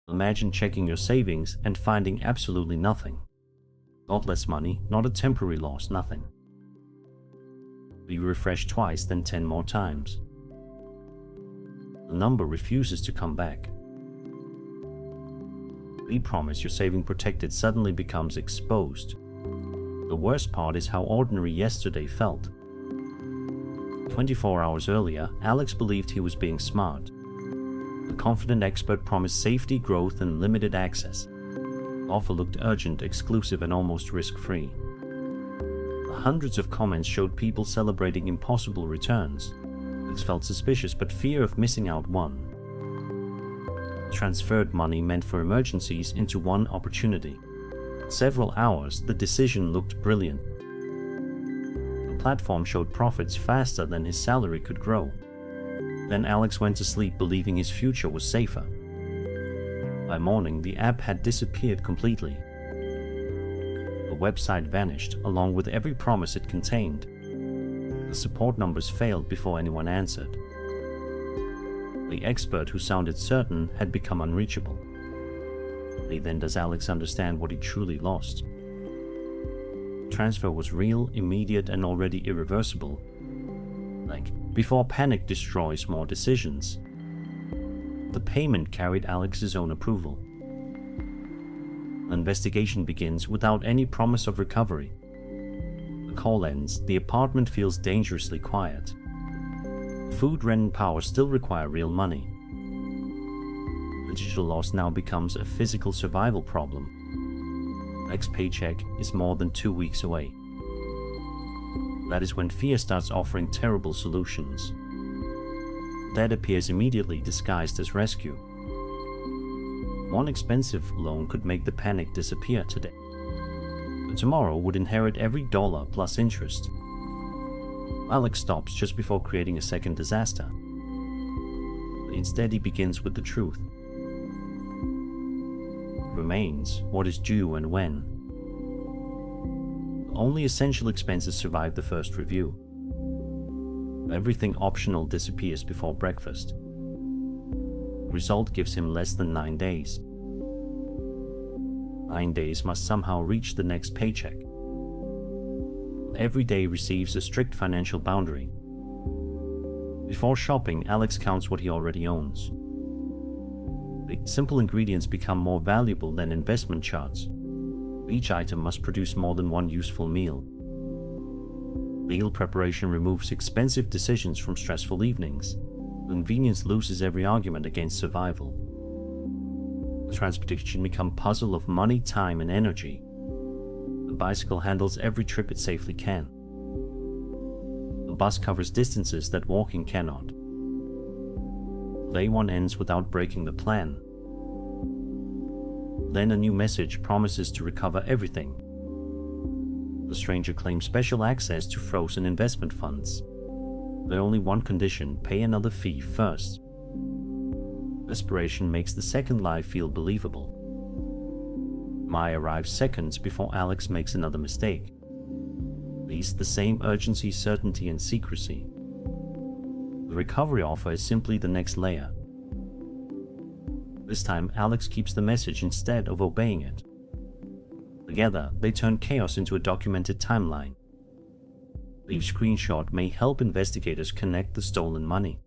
Imagine checking your savings and finding absolutely nothing. Not less money, not a temporary loss, nothing. You refresh twice, then 10 more times. The number refuses to come back. The promise you're saving protected suddenly becomes exposed. The worst part is how ordinary yesterday felt. 24 hours earlier, Alex believed he was being smart. The confident expert promised safety, growth, and limited access. The offer looked urgent, exclusive, and almost risk-free. Hundreds of comments showed people celebrating impossible returns. This felt suspicious, but fear of missing out won. Transferred money meant for emergencies into one opportunity. Several hours, the decision looked brilliant. The platform showed profits faster than his salary could grow. Then Alex went to sleep believing his future was safer. By morning, the app had disappeared completely. The website vanished, along with every promise it contained. The support numbers failed before anyone answered. The expert who sounded certain had become unreachable. Then does Alex understand what he truly lost? Transfer was real, immediate, and already irreversible. Before panic destroys more decisions. The payment carried Alex's own approval. The investigation begins without any promise of recovery. The call ends, the apartment feels dangerously quiet. Food, rent, and power still require real money. The digital loss now becomes a physical survival problem. Next paycheck is more than 2 weeks away. That is when fear starts offering terrible solutions. Debt appears immediately disguised as rescue. One expensive loan could make the panic disappear today, but tomorrow would inherit every dollar plus interest. Alex stops just before creating a second disaster. Instead, he begins with the truth. Remains what is due and when. Only essential expenses survive the first review. Everything optional disappears before breakfast. The result gives him less than 9 days. 9 days must somehow reach the next paycheck. Every day receives a strict financial boundary. Before shopping, Alex counts what he already owns. The simple ingredients become more valuable than investment charts. Each item must produce more than one useful meal. Meal preparation removes expensive decisions from stressful evenings. Convenience loses every argument against survival. Transportation becomes a puzzle of money, time, and energy. The bicycle handles every trip it safely can. The bus covers distances that walking cannot. Day one ends without breaking the plan. Then a new message promises to recover everything. The stranger claims special access to frozen investment funds. There's only one condition: pay another fee first. Desperation makes the second lie feel believable. Maya arrives seconds before Alex makes another mistake. At least the same urgency, certainty, and secrecy. The recovery offer is simply the next layer. This time, Alex keeps the message instead of obeying it. Together, they turn chaos into a documented timeline. The screenshot may help investigators connect the stolen money.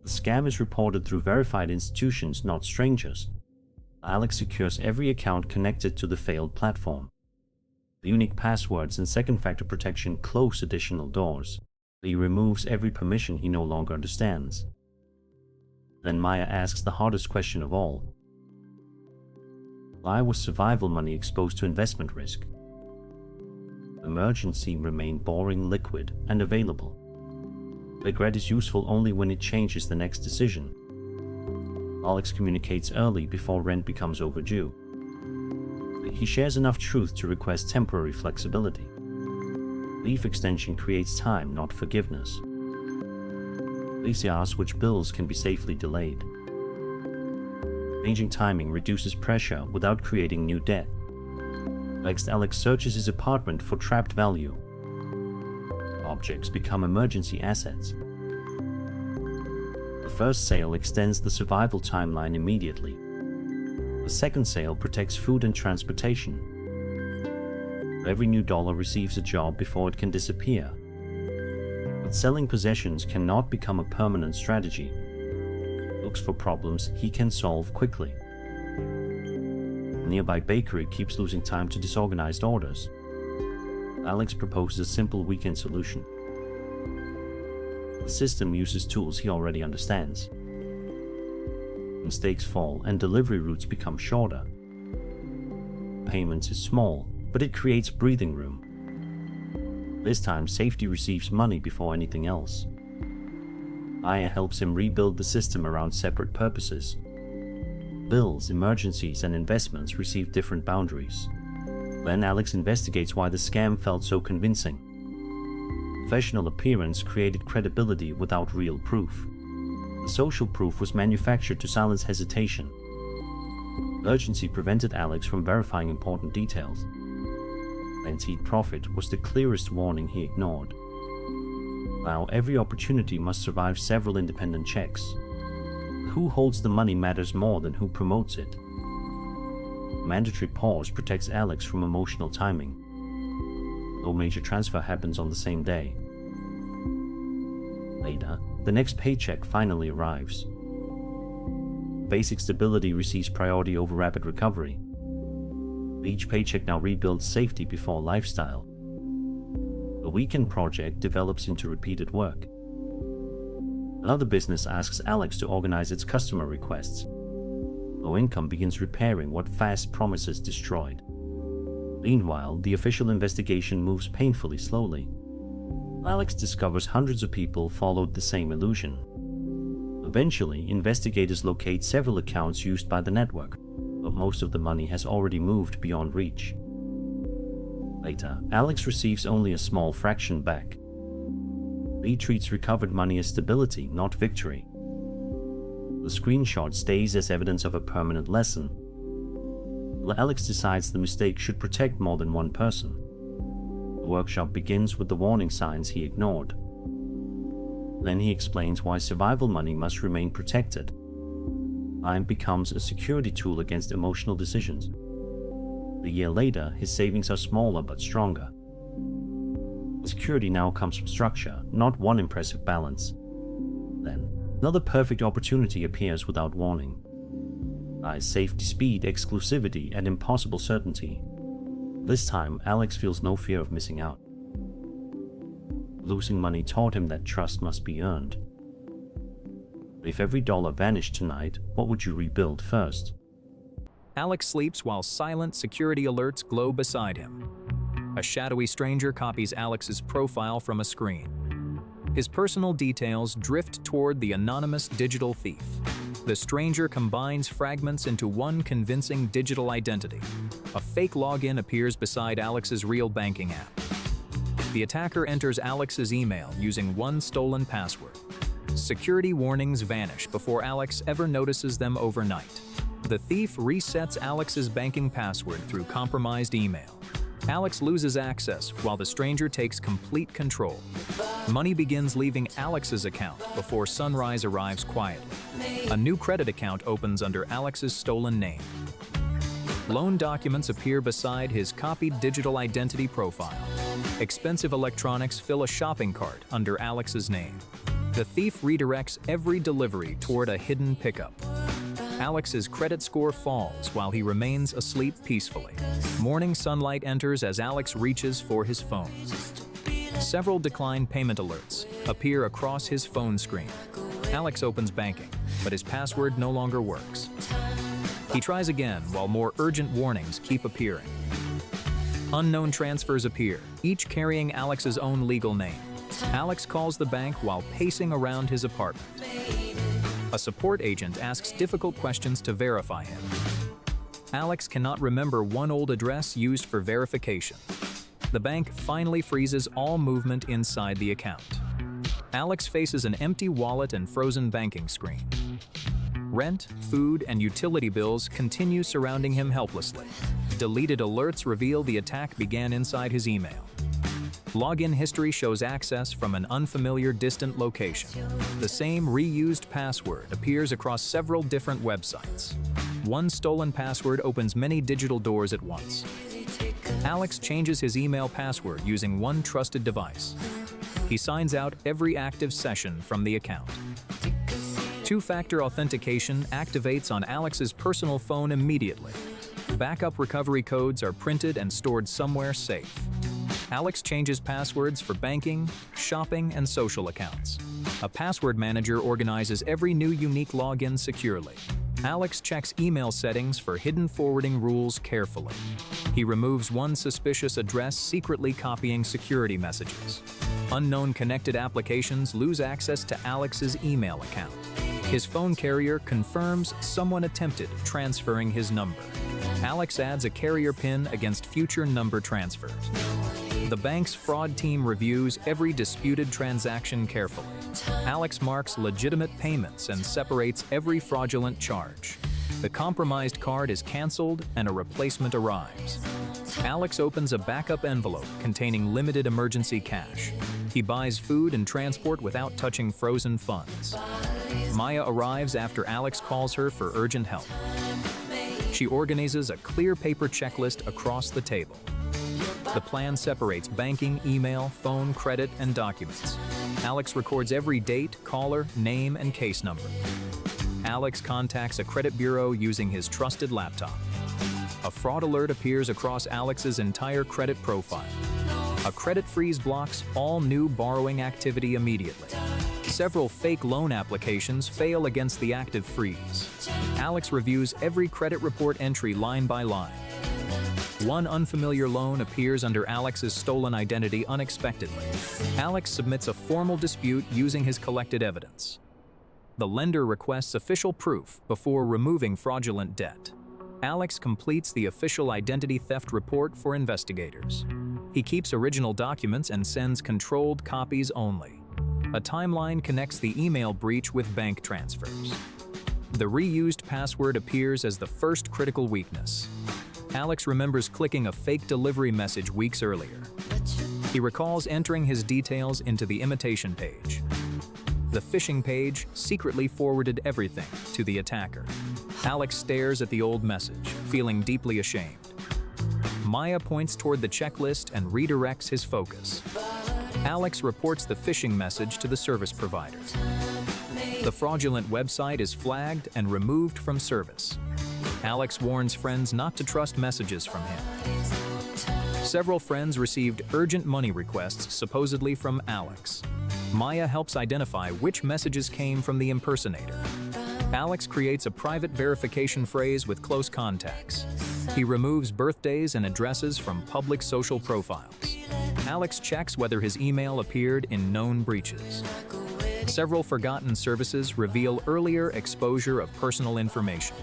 The scam is reported through verified institutions, not strangers. Alex secures every account connected to the failed platform. The unique passwords and second-factor protection close additional doors. He removes every permission he no longer understands. Then Maya asks the hardest question of all. Why was survival money exposed to investment risk? Emergency remained boring, liquid, and available. Regret is useful only when it changes the next decision. Alex communicates early before rent becomes overdue. He shares enough truth to request temporary flexibility. Leave extension creates time, not forgiveness. Lisa asks which bills can be safely delayed. Changing timing reduces pressure without creating new debt. Next, Alex searches his apartment for trapped value. Objects become emergency assets. The first sale extends the survival timeline immediately. second sale protects food and transportation. Every new dollar receives a job before it can disappear. But selling possessions cannot become a permanent strategy. He looks for problems he can solve quickly. A nearby bakery keeps losing time to disorganized orders. Alex proposes a simple weekend solution. The system uses tools he already understands. Mistakes fall and delivery routes become shorter. Payments is small, but it creates breathing room. This time, safety receives money before anything else. Aya helps him rebuild the system around separate purposes. Bills, emergencies, and investments receive different boundaries. Then Alex investigates why the scam felt so convincing. Professional appearance created credibility without real proof. The social proof was manufactured to silence hesitation. Urgency prevented Alex from verifying important details. Guaranteed profit was the clearest warning he ignored. Now every opportunity must survive several independent checks. Who holds the money matters more than who promotes it. Mandatory pause protects Alex from emotional timing. No major transfer happens on the same day. Later, the next paycheck finally arrives. Basic stability receives priority over rapid recovery. Each paycheck now rebuilds safety before lifestyle. The weekend project develops into repeated work. Another business asks Alex to organize its customer requests. Low income begins repairing what fast promises destroyed. Meanwhile, the official investigation moves painfully slowly. Alex discovers hundreds of people followed the same illusion. Eventually, investigators locate several accounts used by the network, but most of the money has already moved beyond reach. Later, Alex receives only a small fraction back. Lee treats recovered money as stability, not victory. The screenshot stays as evidence of a permanent lesson. Alex decides the mistake should protect more than one person. The workshop begins with the warning signs he ignored. Then he explains why survival money must remain protected. Time becomes a security tool against emotional decisions. A year later, his savings are smaller but stronger. Security now comes from structure, not one impressive balance. Then, another perfect opportunity appears without warning. Safety, speed, exclusivity, and impossible certainty. This time, Alex feels no fear of missing out. Losing money taught him that trust must be earned. If every dollar vanished tonight, what would you rebuild first? Alex sleeps while silent security alerts glow beside him. A shadowy stranger copies Alex's profile from a screen. His personal details drift toward the anonymous digital thief. The stranger combines fragments into one convincing digital identity. A fake login appears beside Alex's real banking app. The attacker enters Alex's email using one stolen password. Security warnings vanish before Alex ever notices them overnight. The thief resets Alex's banking password through compromised email. Alex loses access while the stranger takes complete control. Money begins leaving Alex's account before sunrise arrives quietly. A new credit account opens under Alex's stolen name. Loan documents appear beside his copied digital identity profile. Expensive electronics fill a shopping cart under Alex's name. The thief redirects every delivery toward a hidden pickup. Alex's credit score falls while he remains asleep peacefully. Morning sunlight enters as Alex reaches for his phone. Several declined payment alerts appear across his phone screen. Alex opens banking, but his password no longer works. He tries again while more urgent warnings keep appearing. Unknown transfers appear, each carrying Alex's own legal name. Alex calls the bank while pacing around his apartment. A support agent asks difficult questions to verify him. Alex cannot remember one old address used for verification. The bank finally freezes all movement inside the account. Alex faces an empty wallet and frozen banking screen. Rent, food, and utility bills continue surrounding him helplessly. Deleted alerts reveal the attack began inside his email. Login history shows access from an unfamiliar distant location. The same reused password appears across several different websites. One stolen password opens many digital doors at once. Alex changes his email password using one trusted device. He signs out every active session from the account. Two-factor authentication activates on Alex's personal phone immediately. Backup recovery codes are printed and stored somewhere safe. Alex changes passwords for banking, shopping, and social accounts. A password manager organizes every new unique login securely. Alex checks email settings for hidden forwarding rules carefully. He removes one suspicious address, secretly copying security messages. Unknown connected applications lose access to Alex's email account. His phone carrier confirms someone attempted transferring his number. Alex adds a carrier PIN against future number transfers. The bank's fraud team reviews every disputed transaction carefully. Alex marks legitimate payments and separates every fraudulent charge. The compromised card is canceled and a replacement arrives. Alex opens a backup envelope containing limited emergency cash. He buys food and transport without touching frozen funds. Maya arrives after Alex calls her for urgent help. She organizes a clear paper checklist across the table. The plan separates banking, email, phone, credit, and documents. Alex records every date, caller, name, and case number. Alex contacts a credit bureau using his trusted laptop. A fraud alert appears across Alex's entire credit profile. A credit freeze blocks all new borrowing activity immediately. Several fake loan applications fail against the active freeze. Alex reviews every credit report entry line by line. One unfamiliar loan appears under Alex's stolen identity unexpectedly. Alex submits a formal dispute using his collected evidence. The lender requests official proof before removing fraudulent debt. Alex completes the official identity theft report for investigators. He keeps original documents and sends controlled copies only. A timeline connects the email breach with bank transfers. The reused password appears as the first critical weakness. Alex remembers clicking a fake delivery message weeks earlier. He recalls entering his details into the imitation page. The phishing page secretly forwarded everything to the attacker. Alex stares at the old message, feeling deeply ashamed. Maya points toward the checklist and redirects his focus. Alex reports the phishing message to the service provider. The fraudulent website is flagged and removed from service. Alex warns friends not to trust messages from him. Several friends received urgent money requests supposedly from Alex. Maya helps identify which messages came from the impersonator. Alex creates a private verification phrase with close contacts. He removes birthdays and addresses from public social profiles. Alex checks whether his email appeared in known breaches. Several forgotten services reveal earlier exposure of personal information.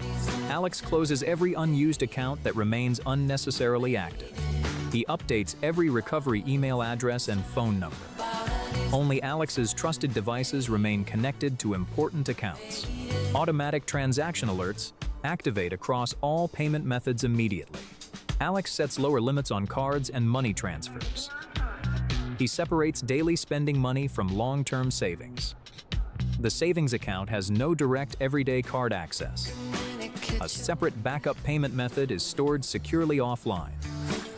Alex closes every unused account that remains unnecessarily active. He updates every recovery email address and phone number. Only Alex's trusted devices remain connected to important accounts. Automatic transaction alerts activate across all payment methods immediately. Alex sets lower limits on cards and money transfers. He separates daily spending money from long-term savings. The savings account has no direct everyday card access. A separate backup payment method is stored securely offline.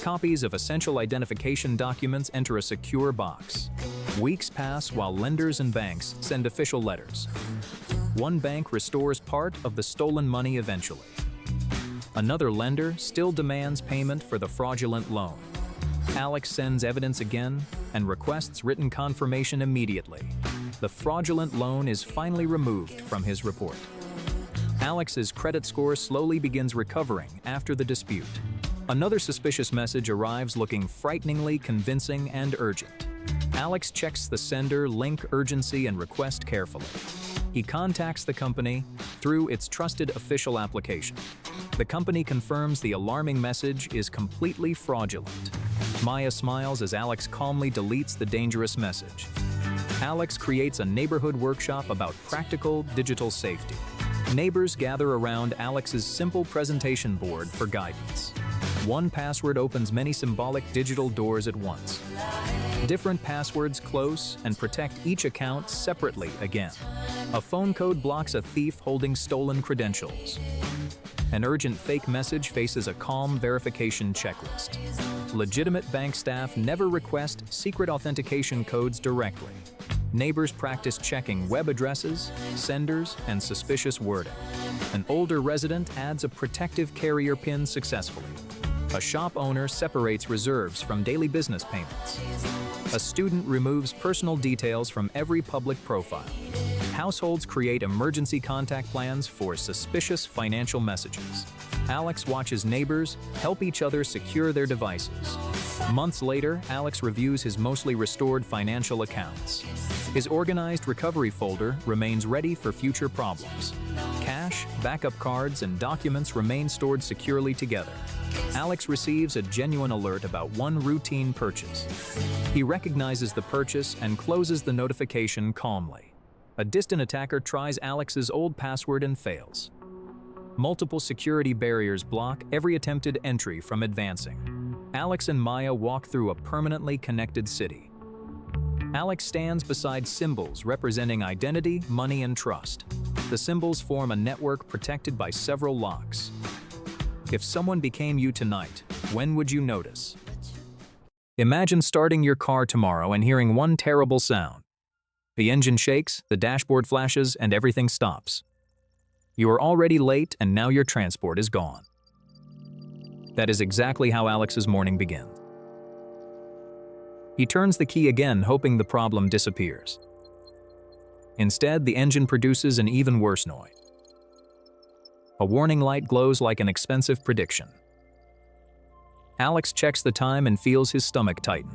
Copies of essential identification documents enter a secure box. Weeks pass while lenders and banks send official letters. One bank restores part of the stolen money eventually. Another lender still demands payment for the fraudulent loan. Alex sends evidence again and requests written confirmation immediately. The fraudulent loan is finally removed from his report. Alex's credit score slowly begins recovering after the dispute. Another suspicious message arrives looking frighteningly convincing and urgent. Alex checks the sender, link, urgency, and request carefully. He contacts the company through its trusted official application. The company confirms the alarming message is completely fraudulent. Maya smiles as Alex calmly deletes the dangerous message. Alex creates a neighborhood workshop about practical digital safety. Neighbors gather around Alex's simple presentation board for guidance. One password opens many symbolic digital doors at once. Different passwords close and protect each account separately again. A phone code blocks a thief holding stolen credentials. An urgent fake message faces a calm verification checklist. Legitimate bank staff never request secret authentication codes directly. Neighbors practice checking web addresses, senders, and suspicious wording. An older resident adds a protective carrier PIN successfully. A shop owner separates reserves from daily business payments. A student removes personal details from every public profile. Households create emergency contact plans for suspicious financial messages. Alex watches neighbors help each other secure their devices. Months later, Alex reviews his mostly restored financial accounts. His organized recovery folder remains ready for future problems. Cash, backup cards, and documents remain stored securely together. Alex receives a genuine alert about one routine purchase. He recognizes the purchase and closes the notification calmly. A distant attacker tries Alex's old password and fails. Multiple security barriers block every attempted entry from advancing. Alex and Maya walk through a permanently connected city. Alex stands beside symbols representing identity, money, and trust. The symbols form a network protected by several locks. If someone became you tonight, when would you notice? Imagine starting your car tomorrow and hearing one terrible sound. The engine shakes, the dashboard flashes, and everything stops. You are already late, and now your transport is gone. That is exactly how Alex's morning begins. He turns the key again, hoping the problem disappears. Instead, the engine produces an even worse noise. A warning light glows like an expensive prediction. Alex checks the time and feels his stomach tighten.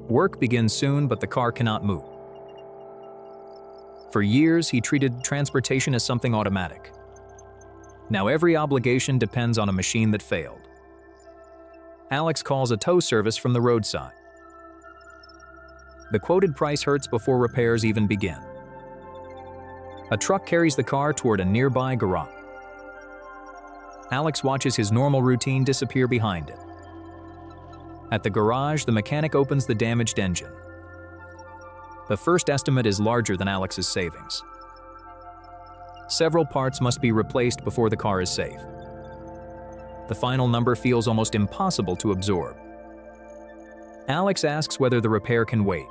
Work begins soon, but the car cannot move. For years, he treated transportation as something automatic. Now every obligation depends on a machine that failed. Alex calls a tow service from the roadside. The quoted price hurts before repairs even begin. A truck carries the car toward a nearby garage. Alex watches his normal routine disappear behind it. At the garage, the mechanic opens the damaged engine. The first estimate is larger than Alex's savings. Several parts must be replaced before the car is safe. The final number feels almost impossible to absorb. Alex asks whether the repair can wait.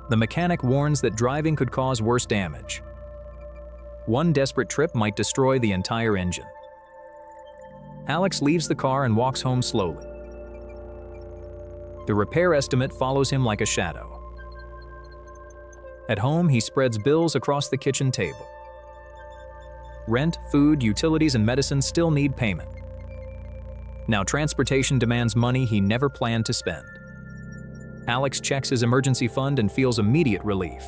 The mechanic warns that driving could cause worse damage. One desperate trip might destroy the entire engine. Alex leaves the car and walks home slowly. The repair estimate follows him like a shadow. At home, he spreads bills across the kitchen table. Rent, food, utilities, and medicine still need payment. Now transportation demands money he never planned to spend. Alex checks his emergency fund and feels immediate relief.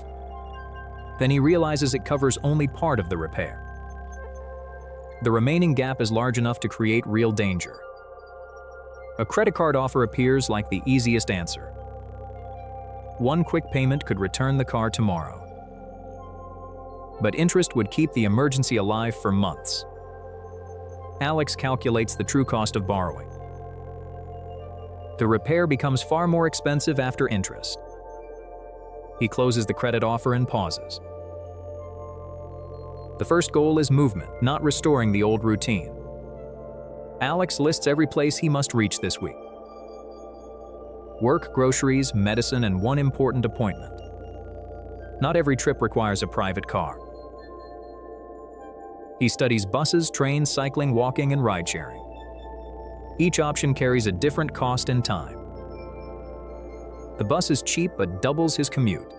Then he realizes it covers only part of the repair. The remaining gap is large enough to create real danger. A credit card offer appears like the easiest answer. One quick payment could return the car tomorrow. But interest would keep the emergency alive for months. Alex calculates the true cost of borrowing. The repair becomes far more expensive after interest. He closes the credit offer and pauses. The first goal is movement, not restoring the old routine. Alex lists every place he must reach this week. Work, groceries, medicine, and one important appointment. Not every trip requires a private car. He studies buses, trains, cycling, walking, and ride-sharing. Each option carries a different cost and time. The bus is cheap but doubles his commute.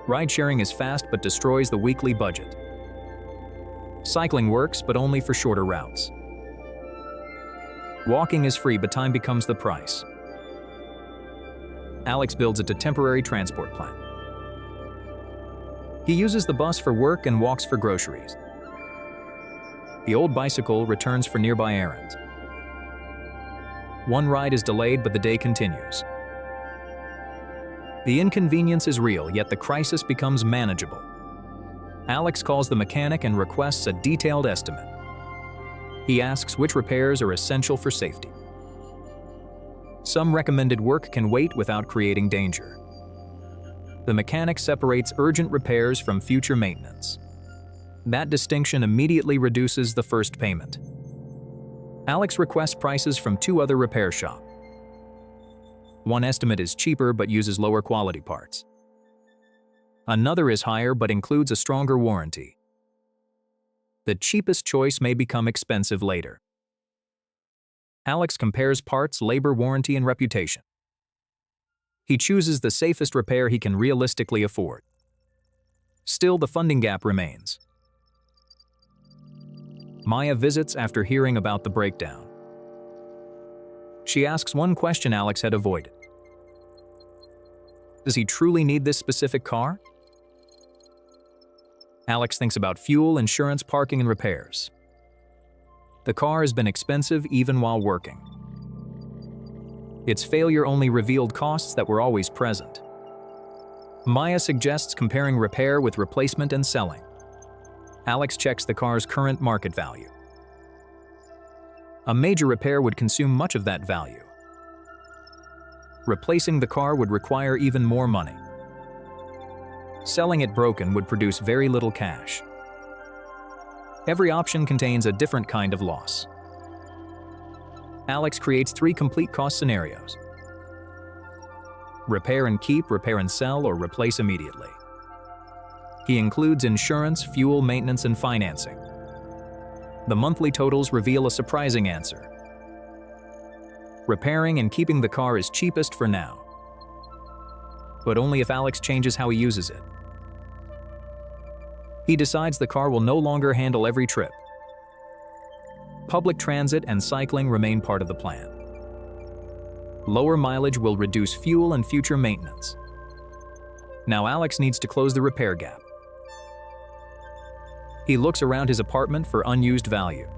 Ride-sharing is fast but destroys the weekly budget. Cycling works, but only for shorter routes. Walking is free, but time becomes the price. Alex builds a temporary transport plan. He uses the bus for work and walks for groceries. The old bicycle returns for nearby errands. One ride is delayed, but the day continues. The inconvenience is real, yet the crisis becomes manageable. Alex calls the mechanic and requests a detailed estimate. He asks which repairs are essential for safety. Some recommended work can wait without creating danger. The mechanic separates urgent repairs from future maintenance. That distinction immediately reduces the first payment. Alex requests prices from 2 other repair shops. One estimate is cheaper but uses lower quality parts. Another is higher but includes a stronger warranty. The cheapest choice may become expensive later. Alex compares parts, labor, warranty, and reputation. He chooses the safest repair he can realistically afford. Still, the funding gap remains. Maya visits after hearing about the breakdown. She asks one question Alex had avoided. Does he truly need this specific car? Alex thinks about fuel, insurance, parking, and repairs. The car has been expensive even while working. Its failure only revealed costs that were always present. Maya suggests comparing repair with replacement and selling. Alex checks the car's current market value. A major repair would consume much of that value. Replacing the car would require even more money. Selling it broken would produce very little cash. Every option contains a different kind of loss. Alex creates 3 complete cost scenarios: repair and keep, repair and sell, or replace immediately. He includes insurance, fuel, maintenance, and financing. The monthly totals reveal a surprising answer. Repairing and keeping the car is cheapest for now, but only if Alex changes how he uses it. He decides the car will no longer handle every trip. Public transit and cycling remain part of the plan. Lower mileage will reduce fuel and future maintenance. Now Alex needs to close the repair gap. He looks around his apartment for unused value.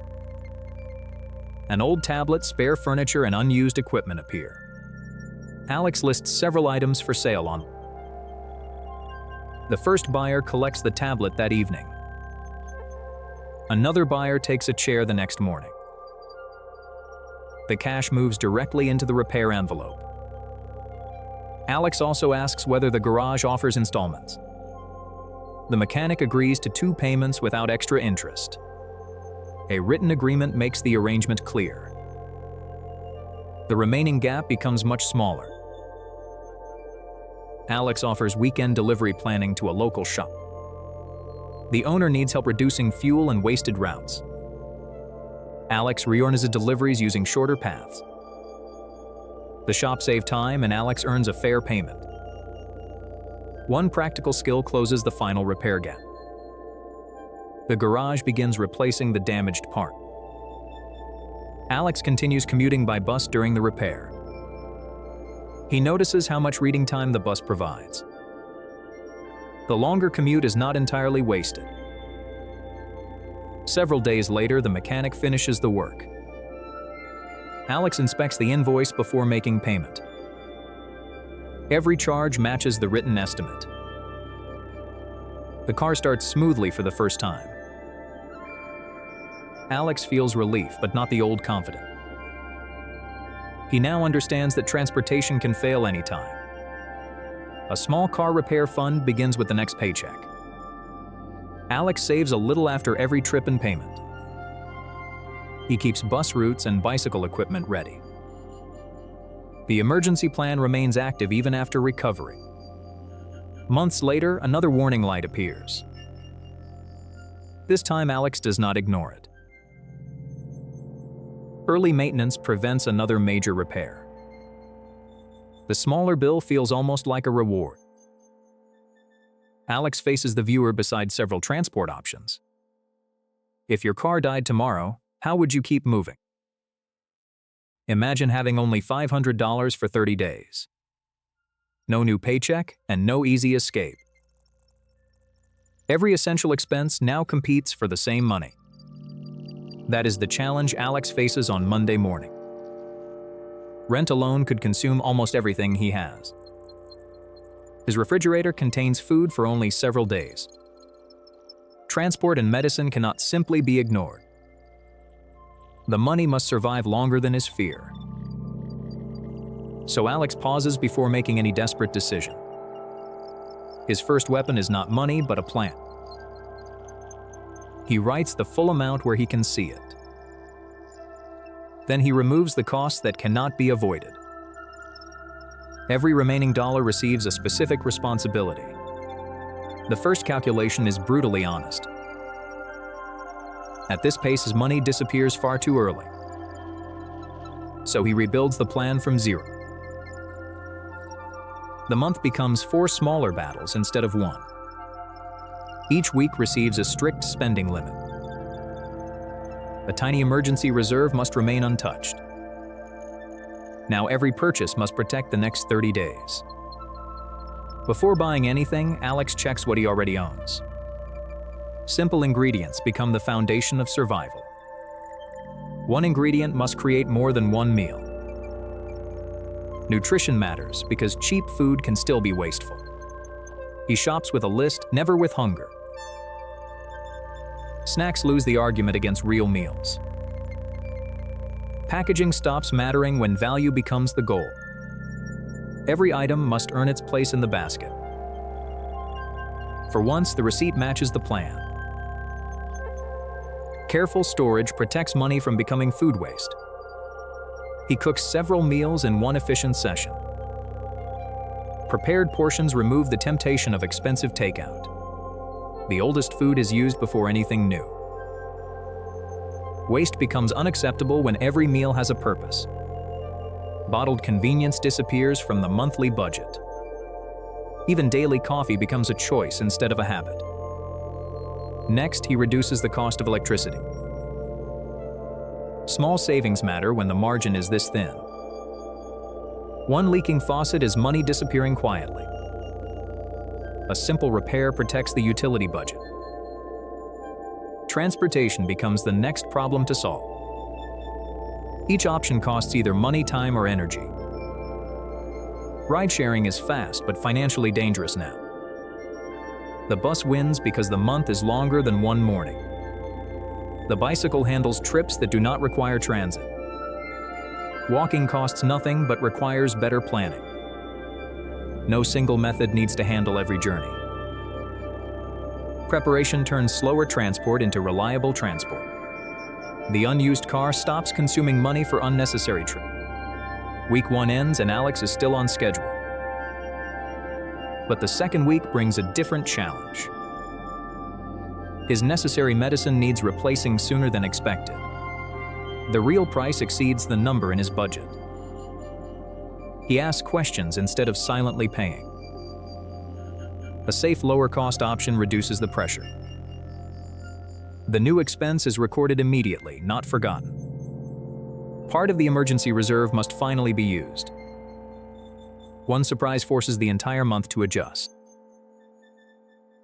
An old tablet, spare furniture, and unused equipment appear. Alex lists several items for sale on. The first buyer collects the tablet that evening. Another buyer takes a chair the next morning. The cash moves directly into the repair envelope. Alex also asks whether the garage offers installments. The mechanic agrees to 2 payments without extra interest. A written agreement makes the arrangement clear. The remaining gap becomes much smaller. Alex offers weekend delivery planning to a local shop. The owner needs help reducing fuel and wasted routes. Alex reorganizes deliveries using shorter paths. The shop saves time and Alex earns a fair payment. One practical skill closes the final repair gap. The garage begins replacing the damaged part. Alex continues commuting by bus during the repair. He notices how much reading time the bus provides. The longer commute is not entirely wasted. Several days later, the mechanic finishes the work. Alex inspects the invoice before making payment. Every charge matches the written estimate. The car starts smoothly for the first time. Alex feels relief, but not the old confidence. He now understands that transportation can fail anytime. A small car repair fund begins with the next paycheck. Alex saves a little after every trip and payment. He keeps bus routes and bicycle equipment ready. The emergency plan remains active even after recovery. Months later, another warning light appears. This time, Alex does not ignore it. Early maintenance prevents another major repair. The smaller bill feels almost like a reward. Alex faces the viewer beside several transport options. If your car died tomorrow, how would you keep moving? Imagine having only $500 for 30 days. No new paycheck and no easy escape. Every essential expense now competes for the same money. That is the challenge Alex faces on Monday morning. Rent alone could consume almost everything he has. His refrigerator contains food for only several days. Transport and medicine cannot simply be ignored. The money must survive longer than his fear. So Alex pauses before making any desperate decision. His first weapon is not money, but a plan. He writes the full amount where he can see it. Then he removes the costs that cannot be avoided. Every remaining dollar receives a specific responsibility. The first calculation is brutally honest. At this pace, his money disappears far too early. So he rebuilds the plan from zero. The month becomes 4 smaller battles instead of 1. Each week receives a strict spending limit. A tiny emergency reserve must remain untouched. Now every purchase must protect the next 30 days. Before buying anything, Alex checks what he already owns. Simple ingredients become the foundation of survival. One ingredient must create more than one meal. Nutrition matters because cheap food can still be wasteful. He shops with a list, never with hunger. Snacks lose the argument against real meals. Packaging stops mattering when value becomes the goal. Every item must earn its place in the basket. For once, the receipt matches the plan. Careful storage protects money from becoming food waste. He cooks several meals in one efficient session. Prepared portions remove the temptation of expensive takeout. The oldest food is used before anything new. Waste becomes unacceptable when every meal has a purpose. Bottled convenience disappears from the monthly budget. Even daily coffee becomes a choice instead of a habit. Next, he reduces the cost of electricity. Small savings matter when the margin is this thin. One leaking faucet is money disappearing quietly. A simple repair protects the utility budget. Transportation becomes the next problem to solve. Each option costs either money, time, or energy. Ride-sharing is fast but financially dangerous now. The bus wins because the month is longer than one morning. The bicycle handles trips that do not require transit. Walking costs nothing but requires better planning. No single method needs to handle every journey. Preparation turns slower transport into reliable transport. The unused car stops consuming money for unnecessary trips. Week 1 ends and Alex is still on schedule. But the second week brings a different challenge. His necessary medicine needs replacing sooner than expected. The real price exceeds the number in his budget. He asks questions instead of silently paying. A safe lower-cost option reduces the pressure. The new expense is recorded immediately, not forgotten. Part of the emergency reserve must finally be used. One surprise forces the entire month to adjust.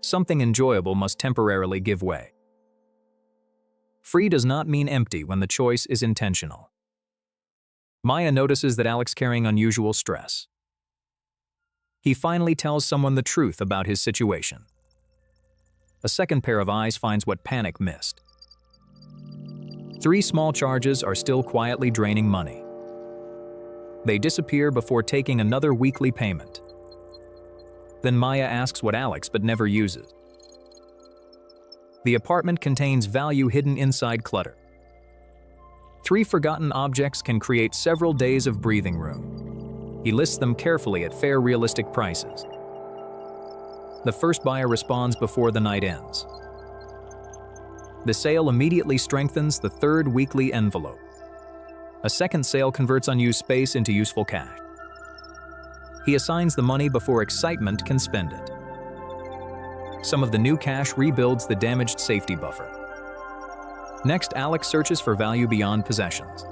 Something enjoyable must temporarily give way. Free does not mean empty when the choice is intentional. Maya notices that Alex is carrying unusual stress. He finally tells someone the truth about his situation. A second pair of eyes finds what panic missed. 3 small charges are still quietly draining money. They disappear before taking another weekly payment. Then Maya asks what Alex but never uses. The apartment contains value hidden inside clutter. 3 forgotten objects can create several days of breathing room. He lists them carefully at fair, realistic prices. The first buyer responds before the night ends. The sale immediately strengthens the 3rd weekly envelope. A second sale converts unused space into useful cash. He assigns the money before excitement can spend it. Some of the new cash rebuilds the damaged safety buffer. Next, Alex searches for value beyond possessions.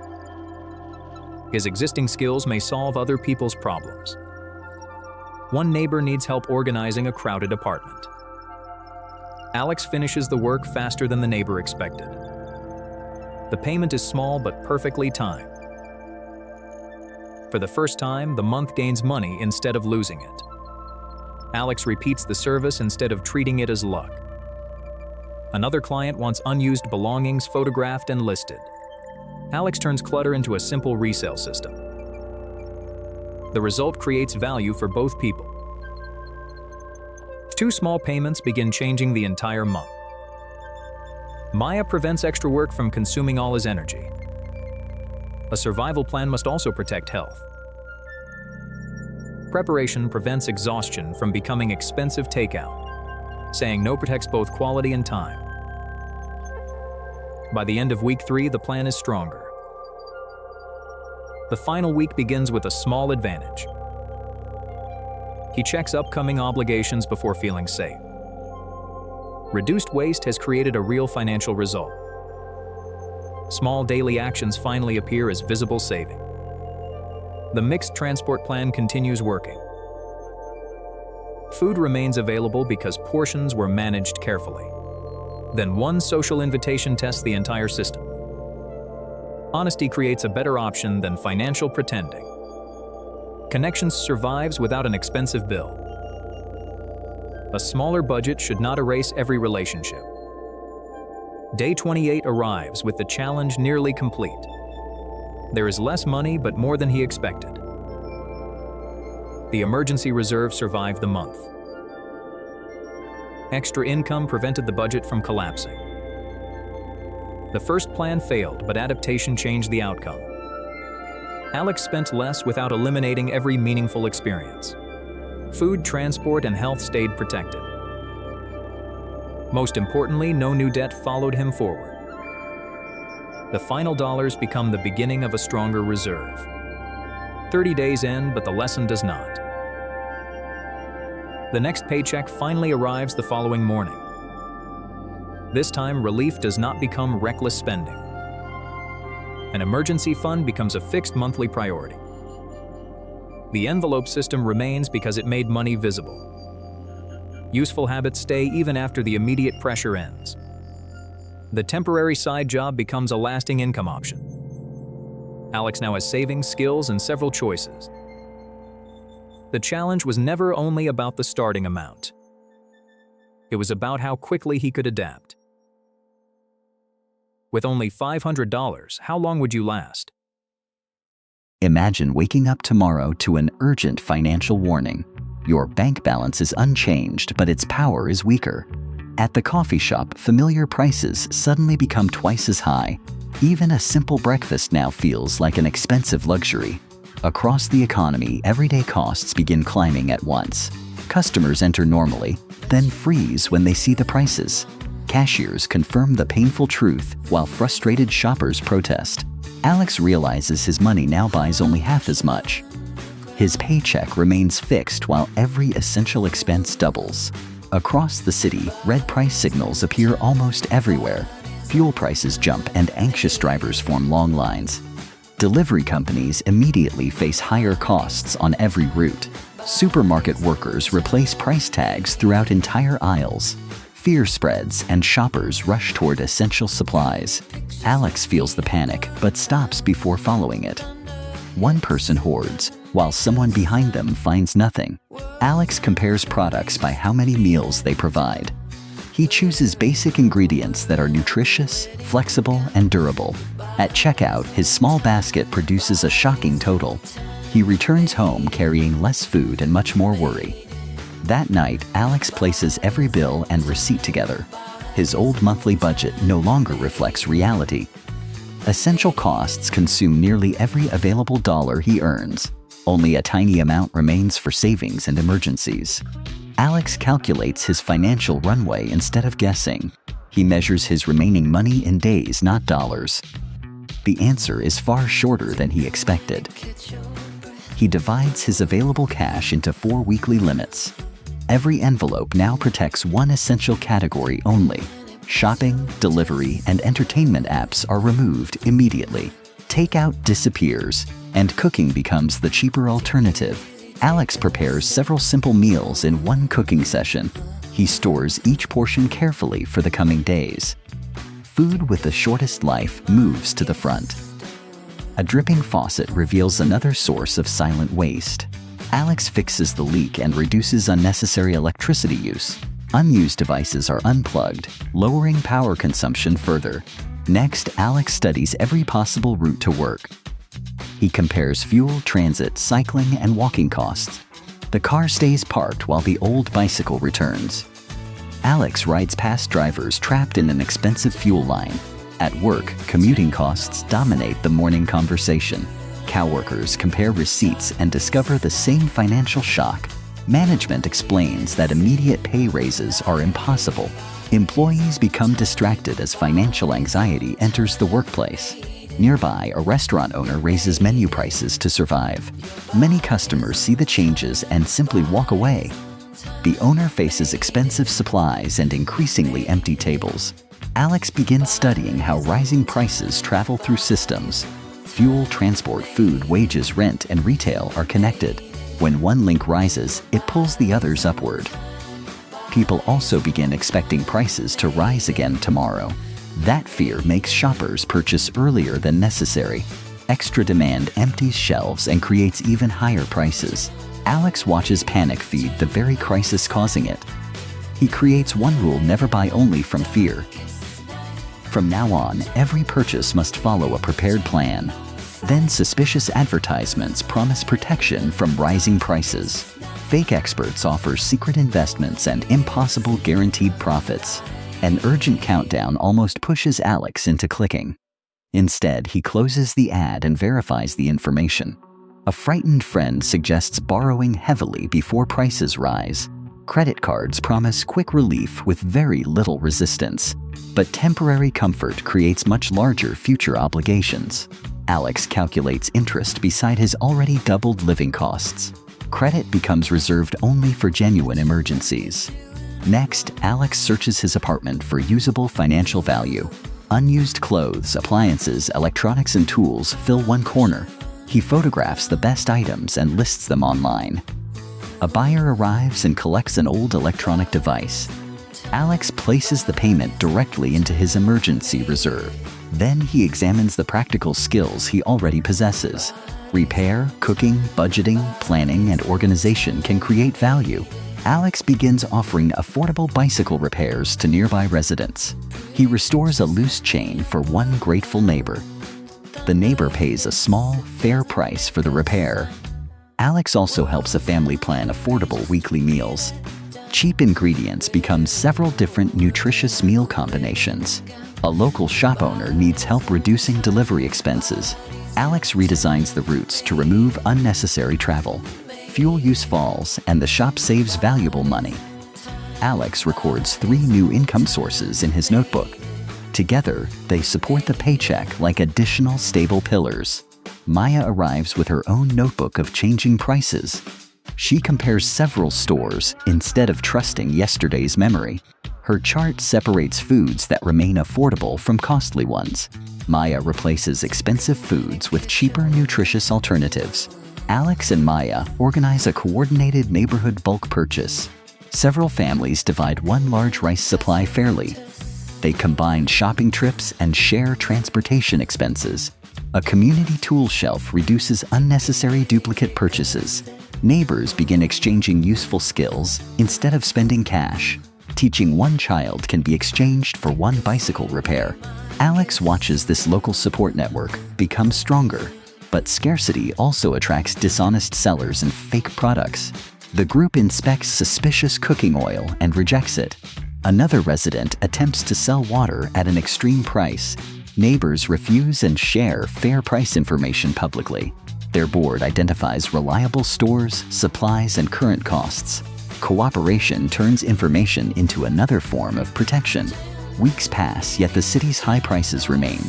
His existing skills may solve other people's problems. One neighbor needs help organizing a crowded apartment. Alex finishes the work faster than the neighbor expected. The payment is small but perfectly timed. For the first time, the month gains money instead of losing it. Alex repeats the service instead of treating it as luck. Another client wants unused belongings photographed and listed. Alex turns clutter into a simple resale system. The result creates value for both people. 2 small payments begin changing the entire month. Maya prevents extra work from consuming all his energy. A survival plan must also protect health. Preparation prevents exhaustion from becoming expensive takeout. Saying no protects both quality and time. By the end of week 3, the plan is stronger. The final week begins with a small advantage. He checks upcoming obligations before feeling safe. Reduced waste has created a real financial result. Small daily actions finally appear as visible saving. The mixed transport plan continues working. Food remains available because portions were managed carefully. Then one social invitation tests the entire system. Honesty creates a better option than financial pretending. Connections survives without an expensive bill. A smaller budget should not erase every relationship. Day 28 arrives with the challenge nearly complete. There is less money, but more than he expected. The emergency reserve survived the month. Extra income prevented the budget from collapsing. The first plan failed, but adaptation changed the outcome. Alex spent less without eliminating every meaningful experience. Food, transport, and health stayed protected. Most importantly, no new debt followed him forward. The final dollars become the beginning of a stronger reserve. 30 days end, but the lesson does not. The next paycheck finally arrives the following morning. This time, relief does not become reckless spending. An emergency fund becomes a fixed monthly priority. The envelope system remains because it made money visible. Useful habits stay even after the immediate pressure ends. The temporary side job becomes a lasting income option. Alex now has savings, skills, and several choices. The challenge was never only about the starting amount. It was about how quickly he could adapt. With only $500, how long would you last? Imagine waking up tomorrow to an urgent financial warning. Your bank balance is unchanged, but its power is weaker. At the coffee shop, familiar prices suddenly become twice as high. Even a simple breakfast now feels like an expensive luxury. Across the economy, everyday costs begin climbing at once. Customers enter normally, then freeze when they see the prices. Cashiers confirm the painful truth while frustrated shoppers protest. Alex realizes his money now buys only half as much. His paycheck remains fixed while every essential expense doubles. Across the city, red price signals appear almost everywhere. Fuel prices jump and anxious drivers form long lines. Delivery companies immediately face higher costs on every route. Supermarket workers replace price tags throughout entire aisles. Fear spreads and shoppers rush toward essential supplies. Alex feels the panic but stops before following it. One person hoards, while someone behind them finds nothing. Alex compares products by how many meals they provide. He chooses basic ingredients that are nutritious, flexible, and durable. At checkout, his small basket produces a shocking total. He returns home carrying less food and much more worry. That night, Alex places every bill and receipt together. His old monthly budget no longer reflects reality. Essential costs consume nearly every available dollar he earns. Only a tiny amount remains for savings and emergencies. Alex calculates his financial runway instead of guessing. He measures his remaining money in days, not dollars. The answer is far shorter than he expected. He divides his available cash into 4 weekly limits. Every envelope now protects one essential category only. Shopping, delivery, and entertainment apps are removed immediately. Takeout disappears, and cooking becomes the cheaper alternative. Alex prepares several simple meals in one cooking session. He stores each portion carefully for the coming days. Food with the shortest life moves to the front. A dripping faucet reveals another source of silent waste. Alex fixes the leak and reduces unnecessary electricity use. Unused devices are unplugged, lowering power consumption further. Next, Alex studies every possible route to work. He compares fuel, transit, cycling, and walking costs. The car stays parked while the old bicycle returns. Alex rides past drivers trapped in an expensive fuel line. At work, commuting costs dominate the morning conversation. Coworkers compare receipts and discover the same financial shock. Management explains that immediate pay raises are impossible. Employees become distracted as financial anxiety enters the workplace. Nearby, a restaurant owner raises menu prices to survive. Many customers see the changes and simply walk away. The owner faces expensive supplies and increasingly empty tables. Alex begins studying how rising prices travel through systems. Fuel, transport, food, wages, rent, and retail are connected. When one link rises, it pulls the others upward. People also begin expecting prices to rise again tomorrow. That fear makes shoppers purchase earlier than necessary. Extra demand empties shelves and creates even higher prices. Alex watches panic feed the very crisis causing it. He creates one rule: never buy only from fear. From now on, every purchase must follow a prepared plan. Then suspicious advertisements promise protection from rising prices. Fake experts offer secret investments and impossible guaranteed profits. An urgent countdown almost pushes Alex into clicking. Instead, he closes the ad and verifies the information. A frightened friend suggests borrowing heavily before prices rise. Credit cards promise quick relief with very little resistance. But temporary comfort creates much larger future obligations. Alex calculates interest beside his already doubled living costs. Credit becomes reserved only for genuine emergencies. Next, Alex searches his apartment for usable financial value. Unused clothes, appliances, electronics, and tools fill one corner. He photographs the best items and lists them online. A buyer arrives and collects an old electronic device. Alex places the payment directly into his emergency reserve. Then he examines the practical skills he already possesses. Repair, cooking, budgeting, planning, and organization can create value. Alex begins offering affordable bicycle repairs to nearby residents. He restores a loose chain for one grateful neighbor. The neighbor pays a small, fair price for the repair. Alex also helps a family plan affordable weekly meals. Cheap ingredients become several different nutritious meal combinations. A local shop owner needs help reducing delivery expenses. Alex redesigns the routes to remove unnecessary travel. Fuel use falls, and the shop saves valuable money. Alex records 3 new income sources in his notebook. Together, they support the paycheck like additional stable pillars. Maya arrives with her own notebook of changing prices. She compares several stores instead of trusting yesterday's memory. Her chart separates foods that remain affordable from costly ones. Maya replaces expensive foods with cheaper, nutritious alternatives. Alex and Maya organize a coordinated neighborhood bulk purchase. Several families divide one large rice supply fairly. They combine shopping trips and share transportation expenses. A community tool shelf reduces unnecessary duplicate purchases. Neighbors begin exchanging useful skills instead of spending cash. Teaching one child can be exchanged for one bicycle repair. Alex watches this local support network become stronger, but scarcity also attracts dishonest sellers and fake products. The group inspects suspicious cooking oil and rejects it. Another resident attempts to sell water at an extreme price. Neighbors refuse and share fair price information publicly. Their board identifies reliable stores, supplies, and current costs. Cooperation turns information into another form of protection. Weeks pass, yet the city's high prices remain.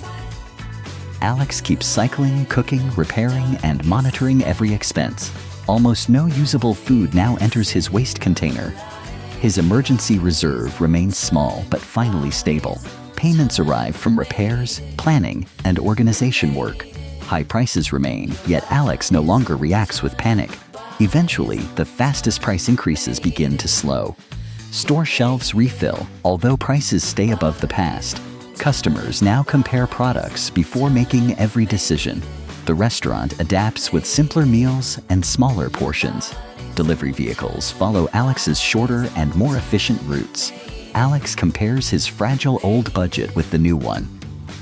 Alex keeps cycling, cooking, repairing, and monitoring every expense. Almost no usable food now enters his waste container. His emergency reserve remains small but finally stable. Payments arrive from repairs, planning, and organization work. High prices remain, yet Alex no longer reacts with panic. Eventually, the fastest price increases begin to slow. Store shelves refill, although prices stay above the past. Customers now compare products before making every decision. The restaurant adapts with simpler meals and smaller portions. Delivery vehicles follow Alex's shorter and more efficient routes. Alex compares his fragile old budget with the new one.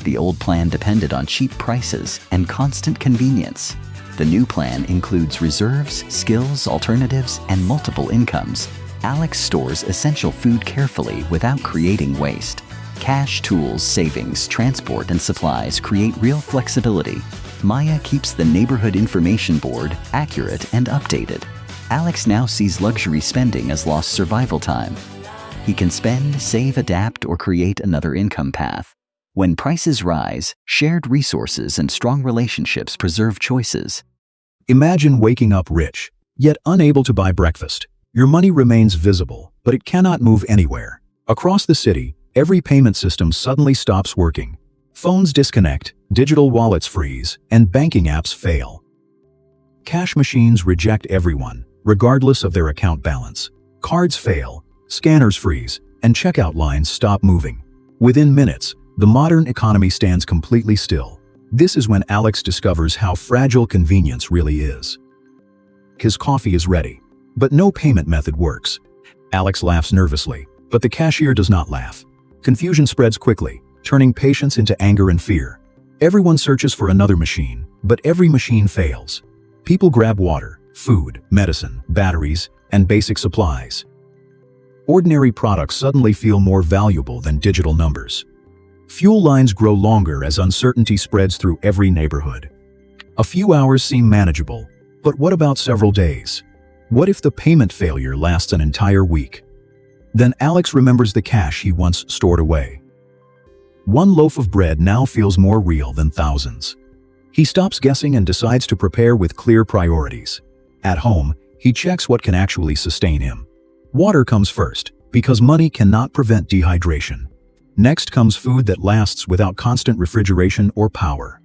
The old plan depended on cheap prices and constant convenience. The new plan includes reserves, skills, alternatives, and multiple incomes. Alex stores essential food carefully without creating waste. Cash, tools, savings, transport, and supplies create real flexibility. Maya keeps the neighborhood information board accurate and updated. Alex now sees luxury spending as lost survival time. He can spend, save, adapt, or create another income path. When prices rise, shared resources and strong relationships preserve choices. Imagine waking up rich, yet unable to buy breakfast. Your money remains visible, but it cannot move anywhere. Across the city, every payment system suddenly stops working. Phones disconnect, digital wallets freeze, and banking apps fail. Cash machines reject everyone, regardless of their account balance. Cards fail, scanners freeze, and checkout lines stop moving. Within minutes, the modern economy stands completely still. This is when Alex discovers how fragile convenience really is. His coffee is ready, but no payment method works. Alex laughs nervously, but the cashier does not laugh. Confusion spreads quickly, turning patience into anger and fear. Everyone searches for another machine, but every machine fails. People grab water, food, medicine, batteries, and basic supplies. Ordinary products suddenly feel more valuable than digital numbers. Fuel lines grow longer as uncertainty spreads through every neighborhood. A few hours seem manageable, but what about several days? What if the payment failure lasts an entire week? Then Alex remembers the cash he once stored away. One loaf of bread now feels more real than thousands. He stops guessing and decides to prepare with clear priorities. At home, he checks what can actually sustain him. Water comes first, because money cannot prevent dehydration. Next comes food that lasts without constant refrigeration or power.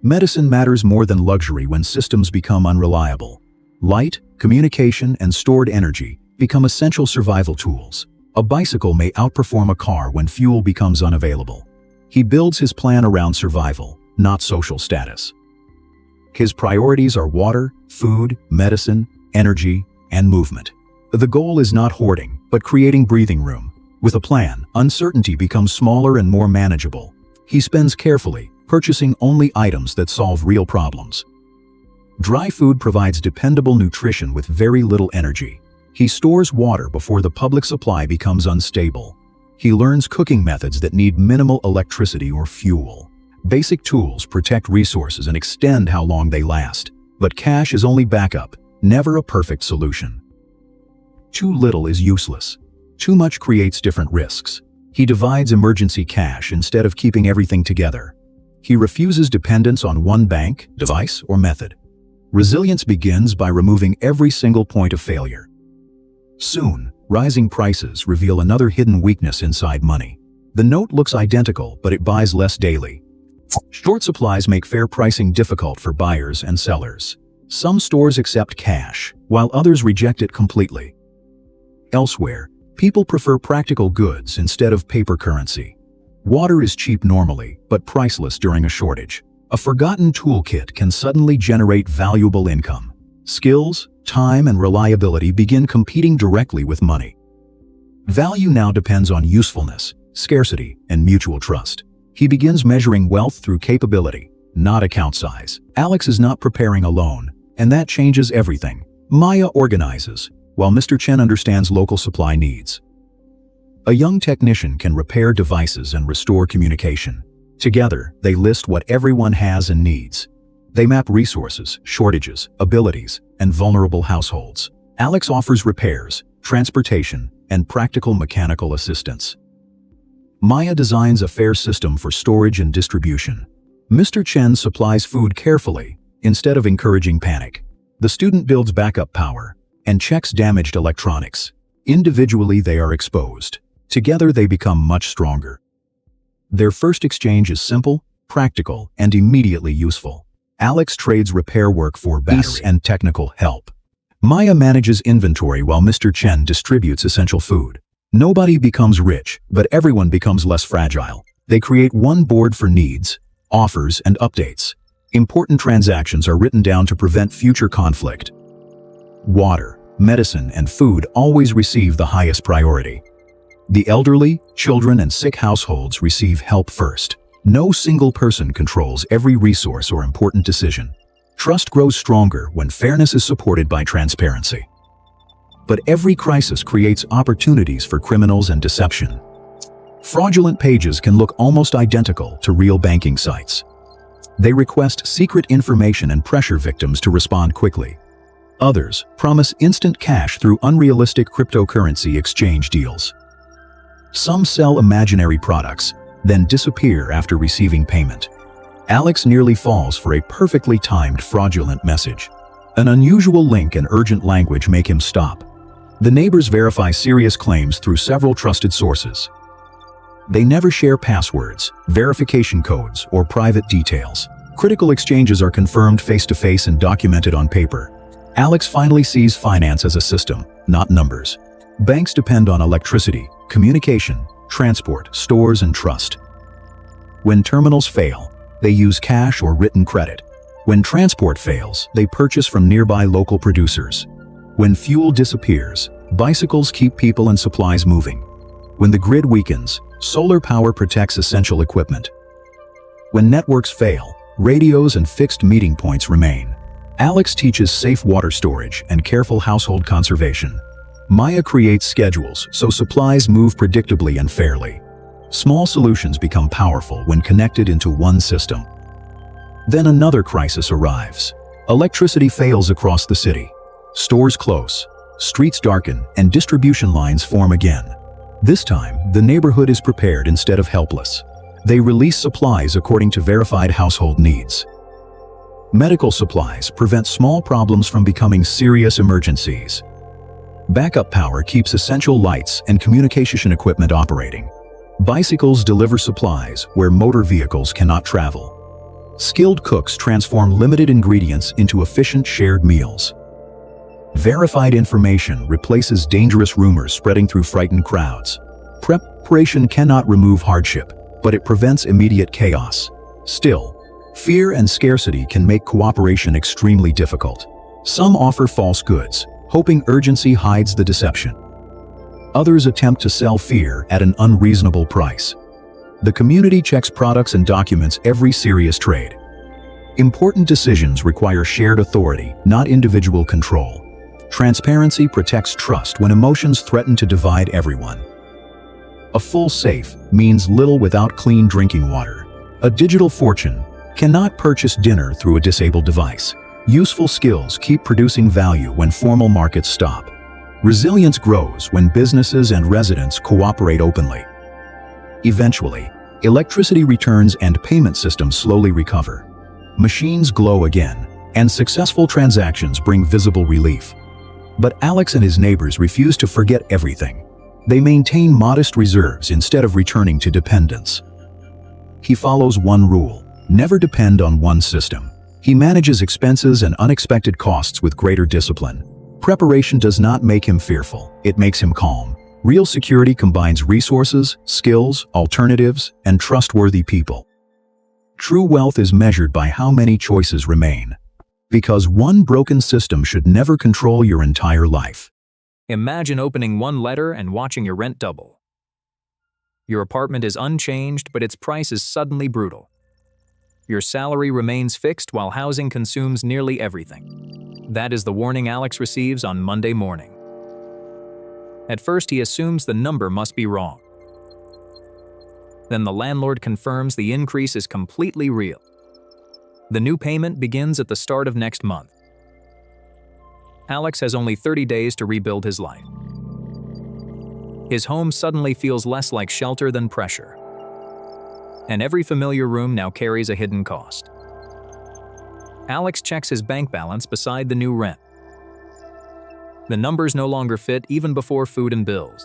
Medicine matters more than luxury when systems become unreliable. Light, communication, and stored energy become essential survival tools. A bicycle may outperform a car when fuel becomes unavailable. He builds his plan around survival, not social status. His priorities are water, food, medicine, energy, and movement. The goal is not hoarding, but creating breathing room. With a plan, uncertainty becomes smaller and more manageable. He spends carefully, purchasing only items that solve real problems. Dry food provides dependable nutrition with very little energy. He stores water before the public supply becomes unstable. He learns cooking methods that need minimal electricity or fuel. Basic tools protect resources and extend how long they last. But cash is only backup, never a perfect solution. Too little is useless. Too much creates different risks. He divides emergency cash instead of keeping everything together. He refuses dependence on one bank, device, or method. Resilience begins by removing every single point of failure. Soon, rising prices reveal another hidden weakness inside money. The note looks identical, but it buys less daily. Short supplies make fair pricing difficult for buyers and sellers. Some stores accept cash, while others reject it completely. Elsewhere, people prefer practical goods instead of paper currency. Water is cheap normally, but priceless during a shortage. A forgotten toolkit can suddenly generate valuable income. Skills, time, and reliability begin competing directly with money. Value now depends on usefulness, scarcity, and mutual trust. He begins measuring wealth through capability, not account size. Alex is not preparing alone, and that changes everything. Maya organizes, while Mr. Chen understands local supply needs. A young technician can repair devices and restore communication. Together, they list what everyone has and needs. They map resources, shortages, abilities, and vulnerable households. Alex offers repairs, transportation, and practical mechanical assistance. Maya designs a fair system for storage and distribution. Mr. Chen supplies food carefully, instead of encouraging panic. The student builds backup power and checks damaged electronics. Individually, they are exposed. Together, they become much stronger. Their first exchange is simple, practical, and immediately useful. Alex trades repair work for battery and technical help. Maya manages inventory while Mr. Chen distributes essential food. Nobody becomes rich, but everyone becomes less fragile. They create one board for needs, offers, and updates. Important transactions are written down to prevent future conflict. Water, medicine, and food always receive the highest priority. The elderly, children, and sick households receive help first. No single person controls every resource or important decision. Trust grows stronger when fairness is supported by transparency. But every crisis creates opportunities for criminals and deception. Fraudulent pages can look almost identical to real banking sites. They request secret information and pressure victims to respond quickly. Others promise instant cash through unrealistic cryptocurrency exchange deals. Some sell imaginary products, then disappear after receiving payment. Alex nearly falls for a perfectly timed fraudulent message. An unusual link and urgent language make him stop. The neighbors verify serious claims through several trusted sources. They never share passwords, verification codes, or private details. Critical exchanges are confirmed face-to-face and documented on paper. Alex finally sees finance as a system, not numbers. Banks depend on electricity, communication, transport, stores, and trust. When terminals fail, they use cash or written credit. When transport fails, they purchase from nearby local producers. When fuel disappears, bicycles keep people and supplies moving. When the grid weakens, solar power protects essential equipment. When networks fail, radios and fixed meeting points remain. Alex teaches safe water storage and careful household conservation. Maya creates schedules so supplies move predictably and fairly. Small solutions become powerful when connected into one system. Then another crisis arrives. Electricity fails across the city. Stores close, streets darken, and distribution lines form again. This time, the neighborhood is prepared instead of helpless. They release supplies according to verified household needs. Medical supplies prevent small problems from becoming serious emergencies. Backup power keeps essential lights and communication equipment operating. Bicycles deliver supplies where motor vehicles cannot travel. Skilled cooks transform limited ingredients into efficient shared meals. Verified information replaces dangerous rumors spreading through frightened crowds. Preparation cannot remove hardship, but it prevents immediate chaos. Still, fear and scarcity can make cooperation extremely difficult. Some offer false goods, hoping urgency hides the deception. Others attempt to sell fear at an unreasonable price. The community checks products and documents every serious trade. Important decisions require shared authority, not individual control. Transparency protects trust when emotions threaten to divide everyone. A full safe means little without clean drinking water. A digital fortune cannot purchase dinner through a disabled device. Useful skills keep producing value when formal markets stop. Resilience grows when businesses and residents cooperate openly. Eventually, electricity returns and payment systems slowly recover. Machines glow again, and successful transactions bring visible relief. But Alex and his neighbors refuse to forget everything. They maintain modest reserves instead of returning to dependence. He follows one rule: never depend on one system. He manages expenses and unexpected costs with greater discipline. Preparation does not make him fearful, it makes him calm. Real security combines resources, skills, alternatives, and trustworthy people. True wealth is measured by how many choices remain. Because one broken system should never control your entire life. Imagine opening one letter and watching your rent double. Your apartment is unchanged, but its price is suddenly brutal. Your salary remains fixed while housing consumes nearly everything. That is the warning Alex receives on Monday morning. At first, he assumes the number must be wrong. Then the landlord confirms the increase is completely real. The new payment begins at the start of next month. Alex has only 30 days to rebuild his life. His home suddenly feels less like shelter than pressure. And every familiar room now carries a hidden cost. Alex checks his bank balance beside the new rent. The numbers no longer fit even before food and bills.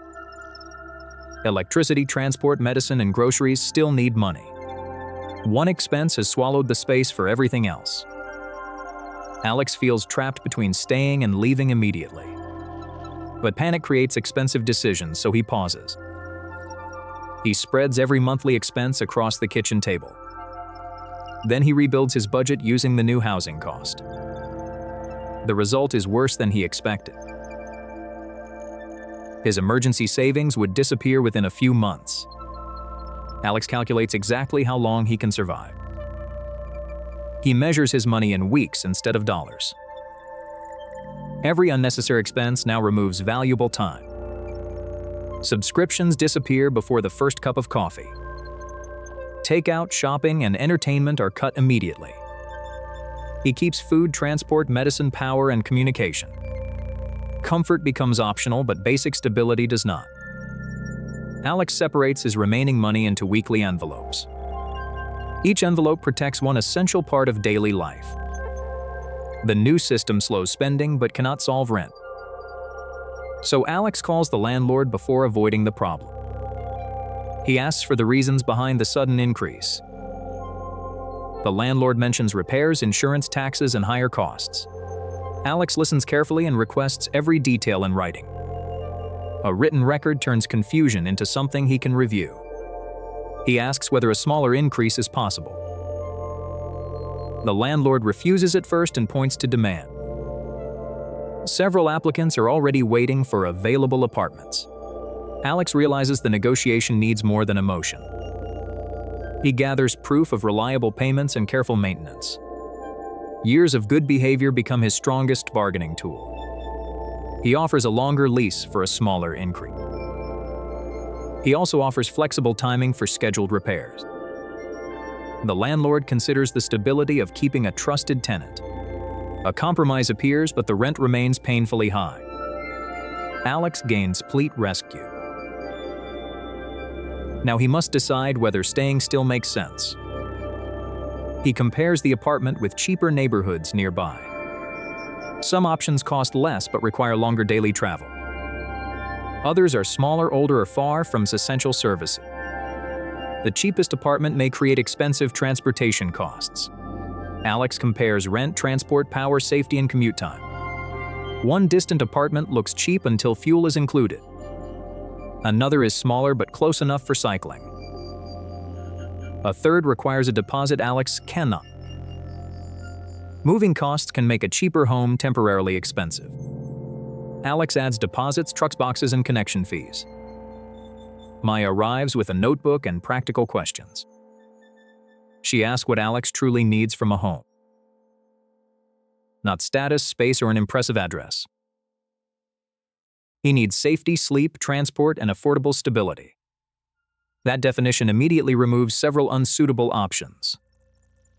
Electricity, transport, medicine, and groceries still need money. One expense has swallowed the space for everything else. Alex feels trapped between staying and leaving immediately. But panic creates expensive decisions, so he pauses. He spreads every monthly expense across the kitchen table. Then he rebuilds his budget using the new housing cost. The result is worse than he expected. His emergency savings would disappear within a few months. Alex calculates exactly how long he can survive. He measures his money in weeks instead of dollars. Every unnecessary expense now removes valuable time. Subscriptions disappear before the first cup of coffee. Takeout, shopping, and entertainment are cut immediately. He keeps food, transport, medicine, power, and communication. Comfort becomes optional, but basic stability does not. Alex separates his remaining money into weekly envelopes. Each envelope protects one essential part of daily life. The new system slows spending but cannot solve rent. So Alex calls the landlord before avoiding the problem. He asks for the reasons behind the sudden increase. The landlord mentions repairs, insurance, taxes, and higher costs. Alex listens carefully and requests every detail in writing. A written record turns confusion into something he can review. He asks whether a smaller increase is possible. The landlord refuses at first and points to demand. Several applicants are already waiting for available apartments. Alex realizes the negotiation needs more than emotion. He gathers proof of reliable payments and careful maintenance. Years of good behavior become his strongest bargaining tool. He offers a longer lease for a smaller increase. He also offers flexible timing for scheduled repairs. The landlord considers the stability of keeping a trusted tenant. A compromise appears, but the rent remains painfully high. Alex gains complete rescue. Now he must decide whether staying still makes sense. He compares the apartment with cheaper neighborhoods nearby. Some options cost less but require longer daily travel. Others are smaller, older, or far from essential services. The cheapest apartment may create expensive transportation costs. Alex compares rent, transport, power, safety, and commute time. One distant apartment looks cheap until fuel is included. Another is smaller but close enough for cycling. A third requires a deposit Alex cannot. Moving costs can make a cheaper home temporarily expensive. Alex adds deposits, truck boxes, and connection fees. Maya arrives with a notebook and practical questions. She asks what Alex truly needs from a home. Not status, space, or an impressive address. He needs safety, sleep, transport, and affordable stability. That definition immediately removes several unsuitable options.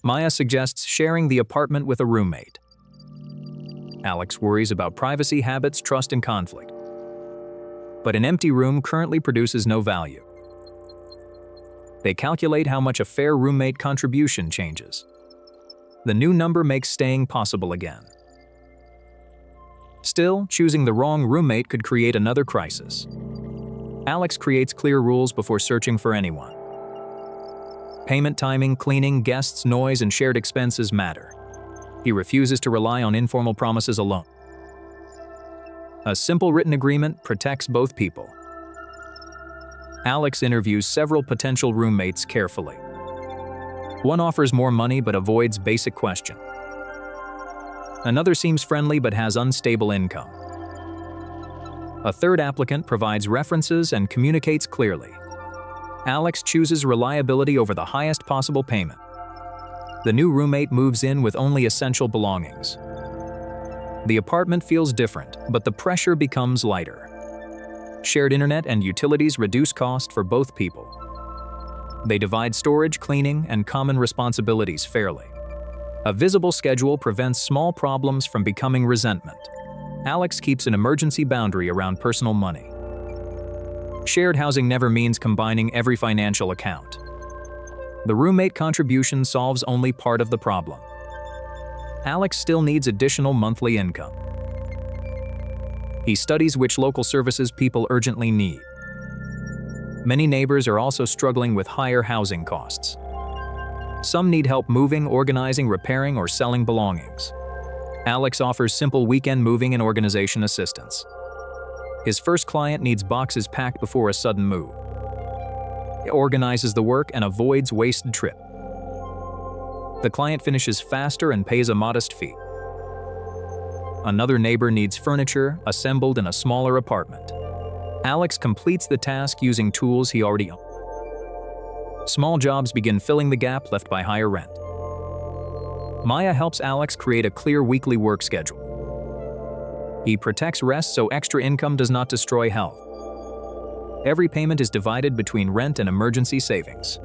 Maya suggests sharing the apartment with a roommate. Alex worries about privacy, habits, trust, and conflict. But an empty room currently produces no value. They calculate how much a fair roommate contribution changes. The new number makes staying possible again. Still, choosing the wrong roommate could create another crisis. Alex creates clear rules before searching for anyone. Payment timing, cleaning, guests, noise, and shared expenses matter. He refuses to rely on informal promises alone. A simple written agreement protects both people. Alex interviews several potential roommates carefully. One offers more money but avoids basic questions. Another seems friendly but has unstable income. A third applicant provides references and communicates clearly. Alex chooses reliability over the highest possible payment. The new roommate moves in with only essential belongings. The apartment feels different, but the pressure becomes lighter. Shared internet and utilities reduce cost for both people. They divide storage, cleaning, and common responsibilities fairly. A visible schedule prevents small problems from becoming resentment. Alex keeps an emergency boundary around personal money. Shared housing never means combining every financial account. The roommate contribution solves only part of the problem. Alex still needs additional monthly income. He studies which local services people urgently need. Many neighbors are also struggling with higher housing costs. Some need help moving, organizing, repairing, or selling belongings. Alex offers simple weekend moving and organization assistance. His first client needs boxes packed before a sudden move. He organizes the work and avoids wasted trip. The client finishes faster and pays a modest fee. Another neighbor needs furniture assembled in a smaller apartment. Alex completes the task using tools he already owns. Small jobs begin filling the gap left by higher rent. Maya helps Alex create a clear weekly work schedule. He protects rest so extra income does not destroy health. Every payment is divided between rent and emergency savings.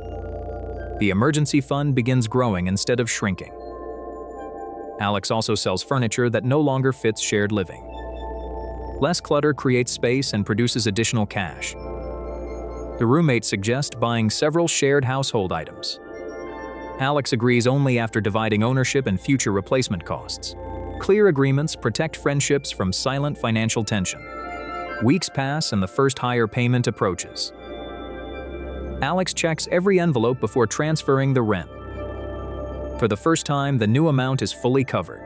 The emergency fund begins growing instead of shrinking. Alex also sells furniture that no longer fits shared living. Less clutter creates space and produces additional cash. The roommates suggest buying several shared household items. Alex agrees only after dividing ownership and future replacement costs. Clear agreements protect friendships from silent financial tension. Weeks pass and the first higher payment approaches. Alex checks every envelope before transferring the rent. For the first time, the new amount is fully covered.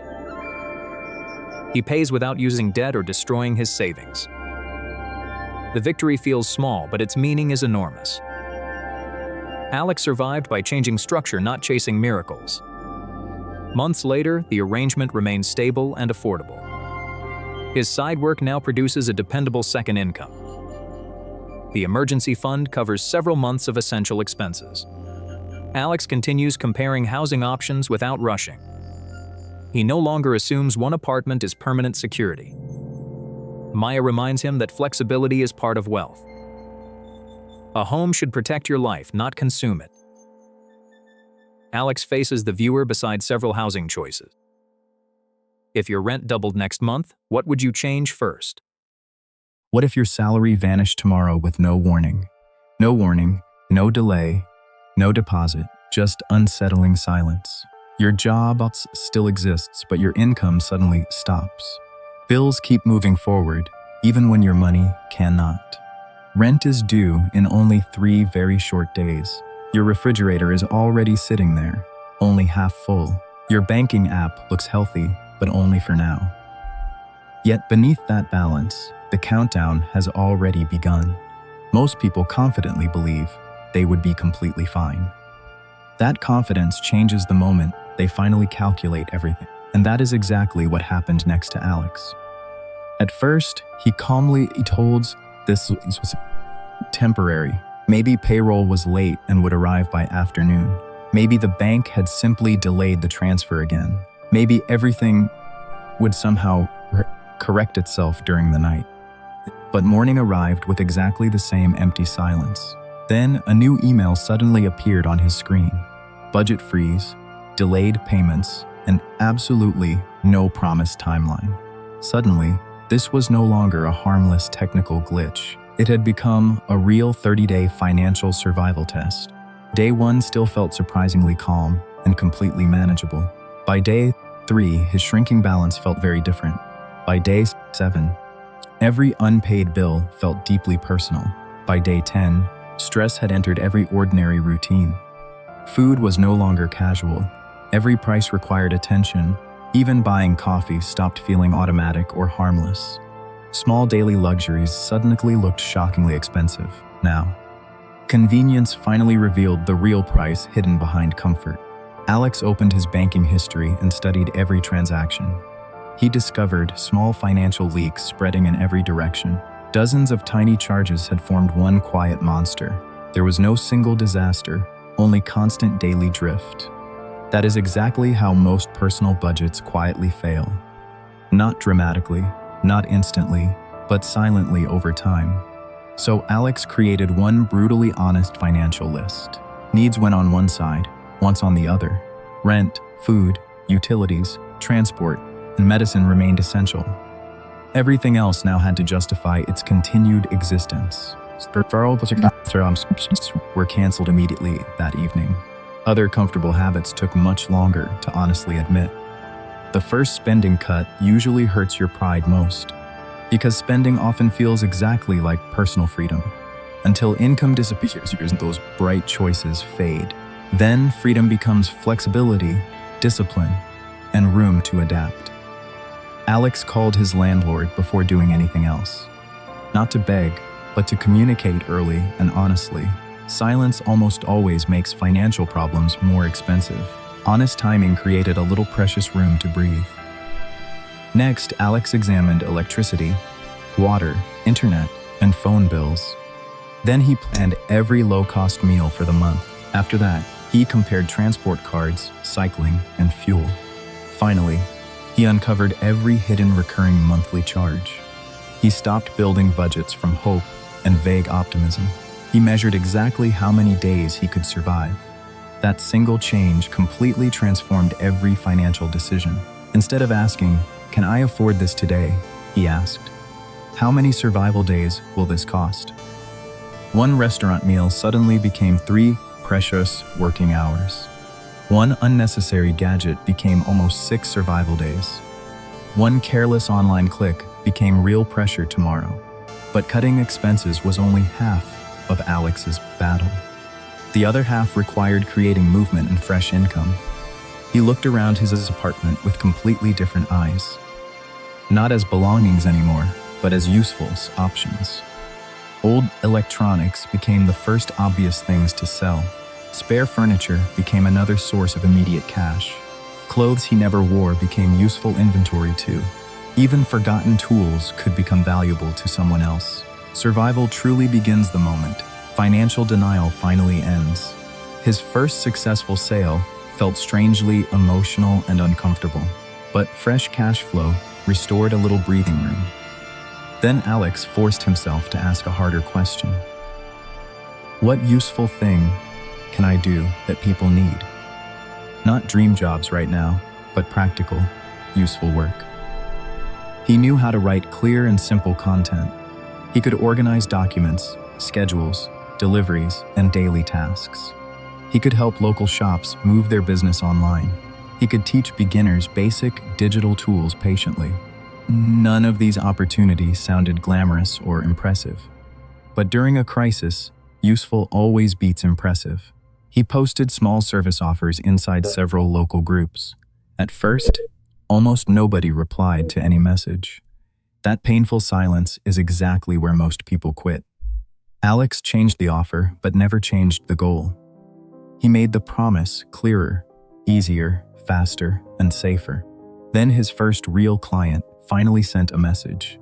He pays without using debt or destroying his savings. The victory feels small, but its meaning is enormous. Alex survived by changing structure, not chasing miracles. Months later, the arrangement remains stable and affordable. His side work now produces a dependable second income. The emergency fund covers several months of essential expenses. Alex continues comparing housing options without rushing. He no longer assumes one apartment is permanent security. Maya reminds him that flexibility is part of wealth. A home should protect your life, not consume it. Alex faces the viewer beside several housing choices. If your rent doubled next month, what would you change first? What if your salary vanished tomorrow with no warning? No warning, no delay, no deposit, just unsettling silence. Your job still exists, but your income suddenly stops. Bills keep moving forward, even when your money cannot. Rent is due in only 3 very short days. Your refrigerator is already sitting there, only half full. Your banking app looks healthy, but only for now. Yet beneath that balance, the countdown has already begun. Most people confidently believe they would be completely fine. That confidence changes the moment they finally calculate everything. And that is exactly what happened next to Alex. At first, he calmly told this was temporary. Maybe payroll was late and would arrive by afternoon. Maybe the bank had simply delayed the transfer again. Maybe everything would somehow correct itself during the night. But morning arrived with exactly the same empty silence. Then a new email suddenly appeared on his screen. Budget freeze, delayed payments, and absolutely no promised timeline. Suddenly, this was no longer a harmless technical glitch. It had become a real 30-day financial survival test. Day 1 still felt surprisingly calm and completely manageable. By day 3, his shrinking balance felt very different. By day 7, every unpaid bill felt deeply personal. By day 10, stress had entered every ordinary routine. Food was no longer casual. Every price required attention. Even buying coffee stopped feeling automatic or harmless. Small daily luxuries suddenly looked shockingly expensive. Now, convenience finally revealed the real price hidden behind comfort. Alex opened his banking history and studied every transaction. He discovered small financial leaks spreading in every direction. Dozens of tiny charges had formed one quiet monster. There was no single disaster, only constant daily drift. That is exactly how most personal budgets quietly fail. Not dramatically, not instantly, but silently over time. So Alex created one brutally honest financial list. Needs went on one side, wants on the other. Rent, food, utilities, transport, and medicine remained essential. Everything else now had to justify its continued existence. Were canceled immediately that evening. Other comfortable habits took much longer to honestly admit. The first spending cut usually hurts your pride most, because spending often feels exactly like personal freedom. Until income disappears and those bright choices fade. Then freedom becomes flexibility, discipline, and room to adapt. Alex called his landlord before doing anything else. Not to beg, but to communicate early and honestly. Silence almost always makes financial problems more expensive. Honest timing created a little precious room to breathe. Next, Alex examined electricity, water, internet, and phone bills. Then he planned every low-cost meal for the month. After that, he compared transport cards, cycling, and fuel. Finally, He uncovered every hidden recurring monthly charge. He stopped building budgets from hope and vague optimism. He measured exactly how many days he could survive. That single change completely transformed every financial decision. Instead of asking, "Can I afford this today?" he asked, "How many survival days will this cost?" One restaurant meal suddenly became 3 precious working hours. One unnecessary gadget became almost 6 survival days. One careless online click became real pressure tomorrow. But cutting expenses was only half of Alex's battle. The other half required creating movement and fresh income. He looked around his apartment with completely different eyes. Not as belongings anymore, but as useful options. Old electronics became the first obvious things to sell. Spare furniture became another source of immediate cash. Clothes he never wore became useful inventory too. Even forgotten tools could become valuable to someone else. Survival truly begins the moment financial denial finally ends. His first successful sale felt strangely emotional and uncomfortable, but fresh cash flow restored a little breathing room. Then Alex forced himself to ask a harder question. What useful thing can I do that people need? Not dream jobs right now, but practical, useful work. He knew how to write clear and simple content. He could organize documents, schedules, deliveries, and daily tasks. He could help local shops move their business online. He could teach beginners basic digital tools patiently. None of these opportunities sounded glamorous or impressive. But during a crisis, useful always beats impressive. He posted small service offers inside several local groups. At first, almost nobody replied to any message. That painful silence is exactly where most people quit. Alex changed the offer, but never changed the goal. He made the promise clearer, easier, faster, and safer. Then his first real client finally sent a message.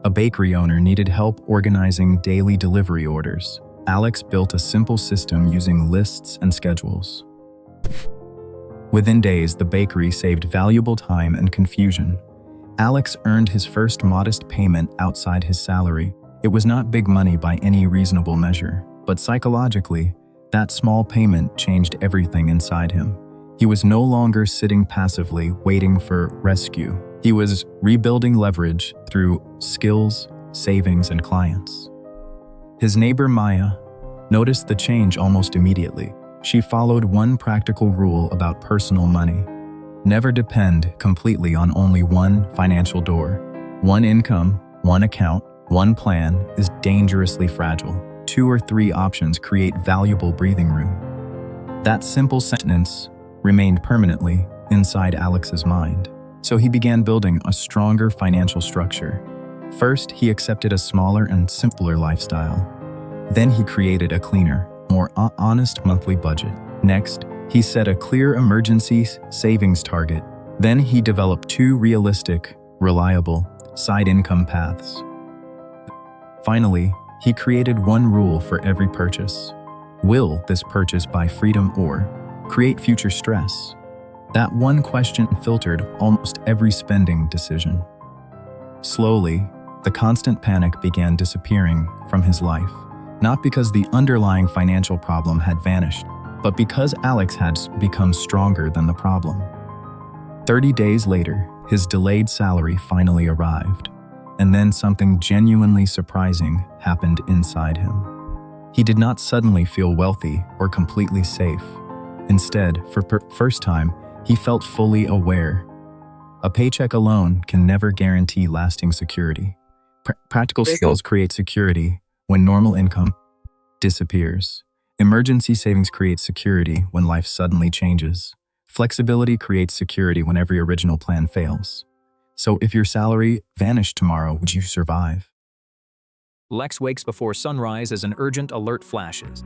A bakery owner needed help organizing daily delivery orders. Alex built a simple system using lists and schedules. Within days, the bakery saved valuable time and confusion. Alex earned his first modest payment outside his salary. It was not big money by any reasonable measure, but psychologically, that small payment changed everything inside him. He was no longer sitting passively, waiting for rescue. He was rebuilding leverage through skills, savings, and clients. His neighbor Maya noticed the change almost immediately. She followed one practical rule about personal money. Never depend completely on only one financial door. One income, one account, one plan is dangerously fragile. 2 or 3 options create valuable breathing room. That simple sentence remained permanently inside Alex's mind. So he began building a stronger financial structure. First, he accepted a smaller and simpler lifestyle. Then he created a cleaner, more honest monthly budget. Next, he set a clear emergency savings target. Then he developed 2 realistic, reliable side income paths. Finally, he created one rule for every purchase. Will this purchase buy freedom or create future stress? That one question filtered almost every spending decision. Slowly, the constant panic began disappearing from his life, not because the underlying financial problem had vanished, but because Alex had become stronger than the problem. 30 days later, his delayed salary finally arrived, and then something genuinely surprising happened inside him. He did not suddenly feel wealthy or completely safe. Instead, for the first time, he felt fully aware. A paycheck alone can never guarantee lasting security. Practical skills create security when normal income disappears. Emergency savings create security when life suddenly changes. Flexibility creates security when every original plan fails. So if your salary vanished tomorrow, would you survive? Lex wakes before sunrise as an urgent alert flashes.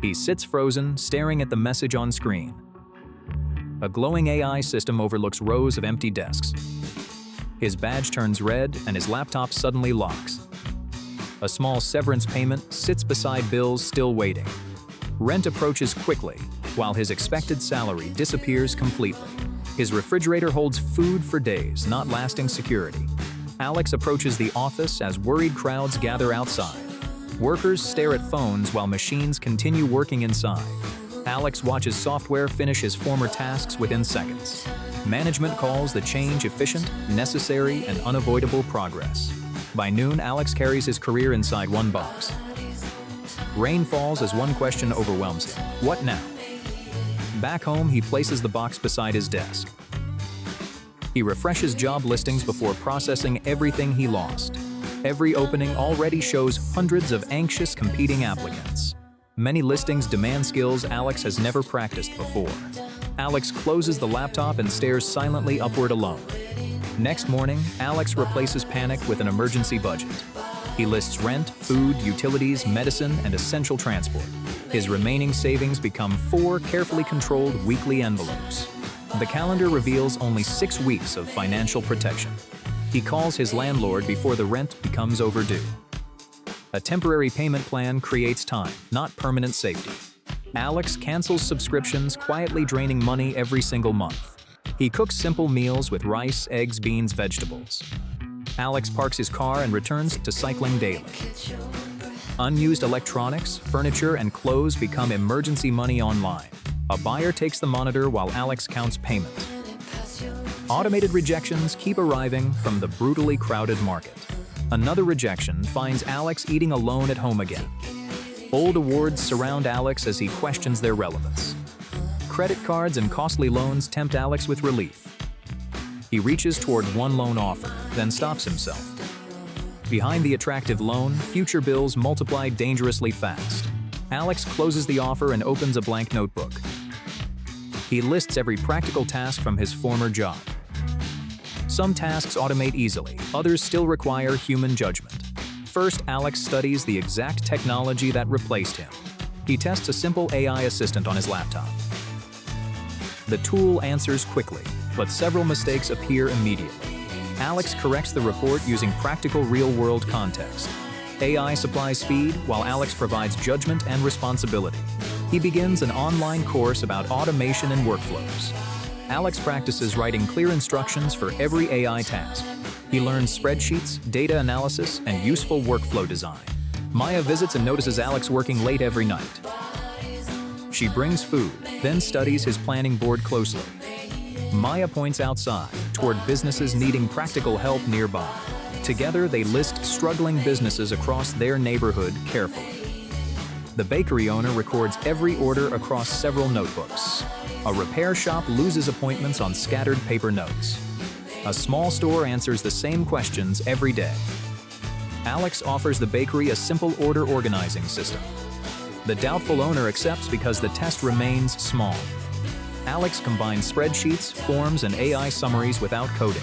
He sits frozen, staring at the message on screen. A glowing AI system overlooks rows of empty desks. His badge turns red and his laptop suddenly locks. A small severance payment sits beside bills still waiting. Rent approaches quickly, while his expected salary disappears completely. His refrigerator holds food for days, not lasting security. Alex approaches the office as worried crowds gather outside. Workers stare at phones while machines continue working inside. Alex watches software finish his former tasks within seconds. Management calls the change efficient, necessary, and unavoidable progress. By noon, Alex carries his career inside one box. Rain falls as one question overwhelms him. What now? Back home, he places the box beside his desk. He refreshes job listings before processing everything he lost. Every opening already shows hundreds of anxious competing applicants. Many listings demand skills Alex has never practiced before. Alex closes the laptop and stares silently upward alone. Next morning, Alex replaces panic with an emergency budget. He lists rent, food, utilities, medicine, and essential transport. His remaining savings become 4 carefully controlled weekly envelopes. The calendar reveals only 6 weeks of financial protection. He calls his landlord before the rent becomes overdue. A temporary payment plan creates time, not permanent safety. Alex cancels subscriptions, quietly draining money every single month. He cooks simple meals with rice, eggs, beans, vegetables. Alex parks his car and returns to cycling daily. Unused electronics, furniture, and clothes become emergency money online. A buyer takes the monitor while Alex counts payment. Automated rejections keep arriving from the brutally crowded market. Another rejection finds Alex eating alone at home again. Old awards surround Alex as he questions their relevance. Credit cards and costly loans tempt Alex with relief. He reaches toward one loan offer, then stops himself. Behind the attractive loan, future bills multiply dangerously fast. Alex closes the offer and opens a blank notebook. He lists every practical task from his former job. Some tasks automate easily, others still require human judgment. First, Alex studies the exact technology that replaced him. He tests a simple AI assistant on his laptop. The tool answers quickly, but several mistakes appear immediately. Alex corrects the report using practical real-world context. AI supplies speed, while Alex provides judgment and responsibility. He begins an online course about automation and workflows. Alex practices writing clear instructions for every AI task. He learns spreadsheets, data analysis, and useful workflow design. Maya visits and notices Alex working late every night. She brings food, then studies his planning board closely. Maya points outside, toward businesses needing practical help nearby. Together, they list struggling businesses across their neighborhood carefully. The bakery owner records every order across several notebooks. A repair shop loses appointments on scattered paper notes. A small store answers the same questions every day. Alex offers the bakery a simple order organizing system. The doubtful owner accepts because the test remains small. Alex combines spreadsheets, forms, and AI summaries without coding.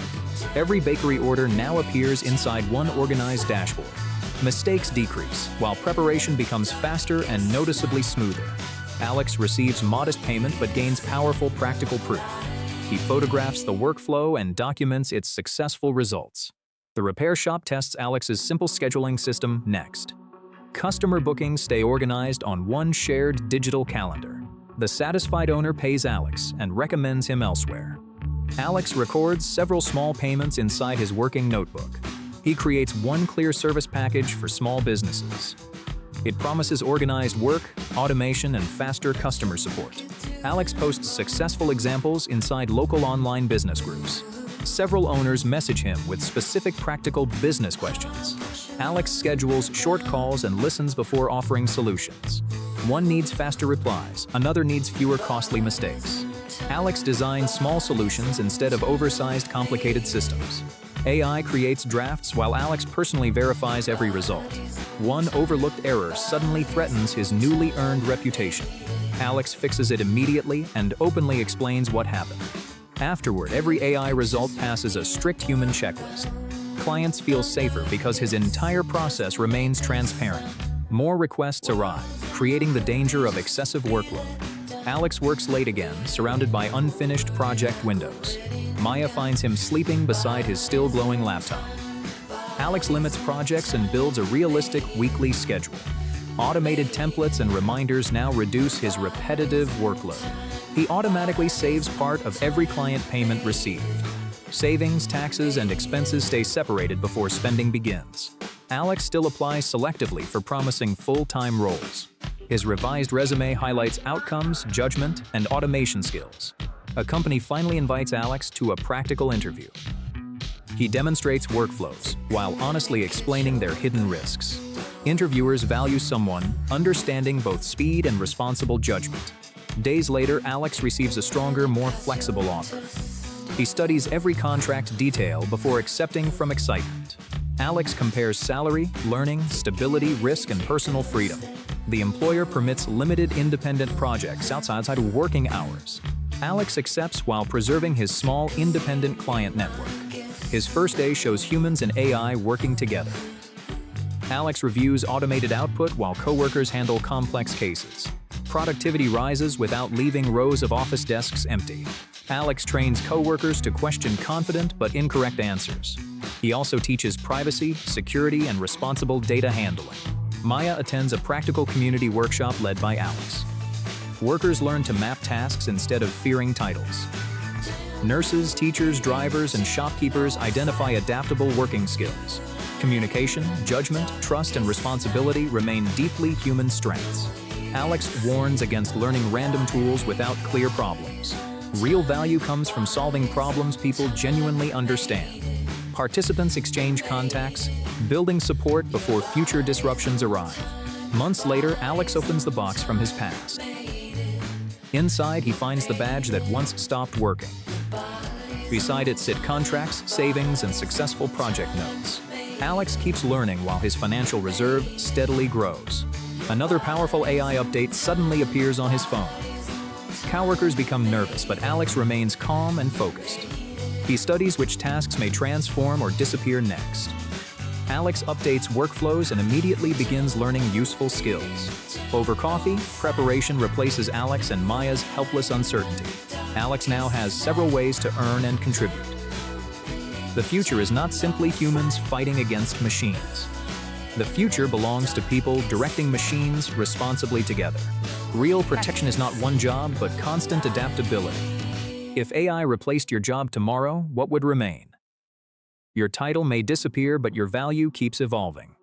Every bakery order now appears inside one organized dashboard. Mistakes decrease, while preparation becomes faster and noticeably smoother. Alex receives modest payment but gains powerful practical proof. He photographs the workflow and documents its successful results. The repair shop tests Alex's simple scheduling system next. Customer bookings stay organized on one shared digital calendar. The satisfied owner pays Alex and recommends him elsewhere. Alex records several small payments inside his working notebook. He creates one clear service package for small businesses. It promises organized work, automation, and faster customer support. Alex posts successful examples inside local online business groups. Several owners message him with specific practical business questions. Alex schedules short calls and listens before offering solutions. One needs faster replies, another needs fewer costly mistakes. Alex designs small solutions instead of oversized, complicated systems. AI creates drafts while Alex personally verifies every result. One overlooked error suddenly threatens his newly earned reputation. Alex fixes it immediately and openly explains what happened. Afterward, every AI result passes a strict human checklist. Clients feel safer because his entire process remains transparent. More requests arrive, creating the danger of excessive workload. Alex works late again, surrounded by unfinished project windows. Maya finds him sleeping beside his still glowing laptop. Alex limits projects and builds a realistic weekly schedule. Automated templates and reminders now reduce his repetitive workload. He automatically saves part of every client payment received. Savings, taxes, and expenses stay separated before spending begins. Alex still applies selectively for promising full-time roles. His revised resume highlights outcomes, judgment, and automation skills. A company finally invites Alex to a practical interview. He demonstrates workflows while honestly explaining their hidden risks. Interviewers value someone understanding both speed and responsible judgment. Days later, Alex receives a stronger, more flexible offer. He studies every contract detail before accepting from excitement. Alex compares salary, learning, stability, risk, and personal freedom. The employer permits limited independent projects outside working hours. Alex accepts while preserving his small independent client network. His first day shows humans and AI working together. Alex reviews automated output while coworkers handle complex cases. Productivity rises without leaving rows of office desks empty. Alex trains coworkers to question confident but incorrect answers. He also teaches privacy, security, and responsible data handling. Maya attends a practical community workshop led by Alex. Workers learn to map tasks instead of fearing titles. Nurses, teachers, drivers, and shopkeepers identify adaptable working skills. Communication, judgment, trust, and responsibility remain deeply human strengths. Alex warns against learning random tools without clear problems. Real value comes from solving problems people genuinely understand. Participants exchange contacts, building support before future disruptions arrive. Months later, Alex opens the box from his past. Inside, he finds the badge that once stopped working. Beside it sit contracts, savings, and successful project notes. Alex keeps learning while his financial reserve steadily grows. Another powerful AI update suddenly appears on his phone. Coworkers become nervous, but Alex remains calm and focused. He studies which tasks may transform or disappear next. Alex updates workflows and immediately begins learning useful skills. Over coffee, preparation replaces Alex and Maya's helpless uncertainty. Alex now has several ways to earn and contribute. The future is not simply humans fighting against machines. The future belongs to people directing machines responsibly together. Real protection is not one job, but constant adaptability. If AI replaced your job tomorrow, what would remain? Your title may disappear, but your value keeps evolving.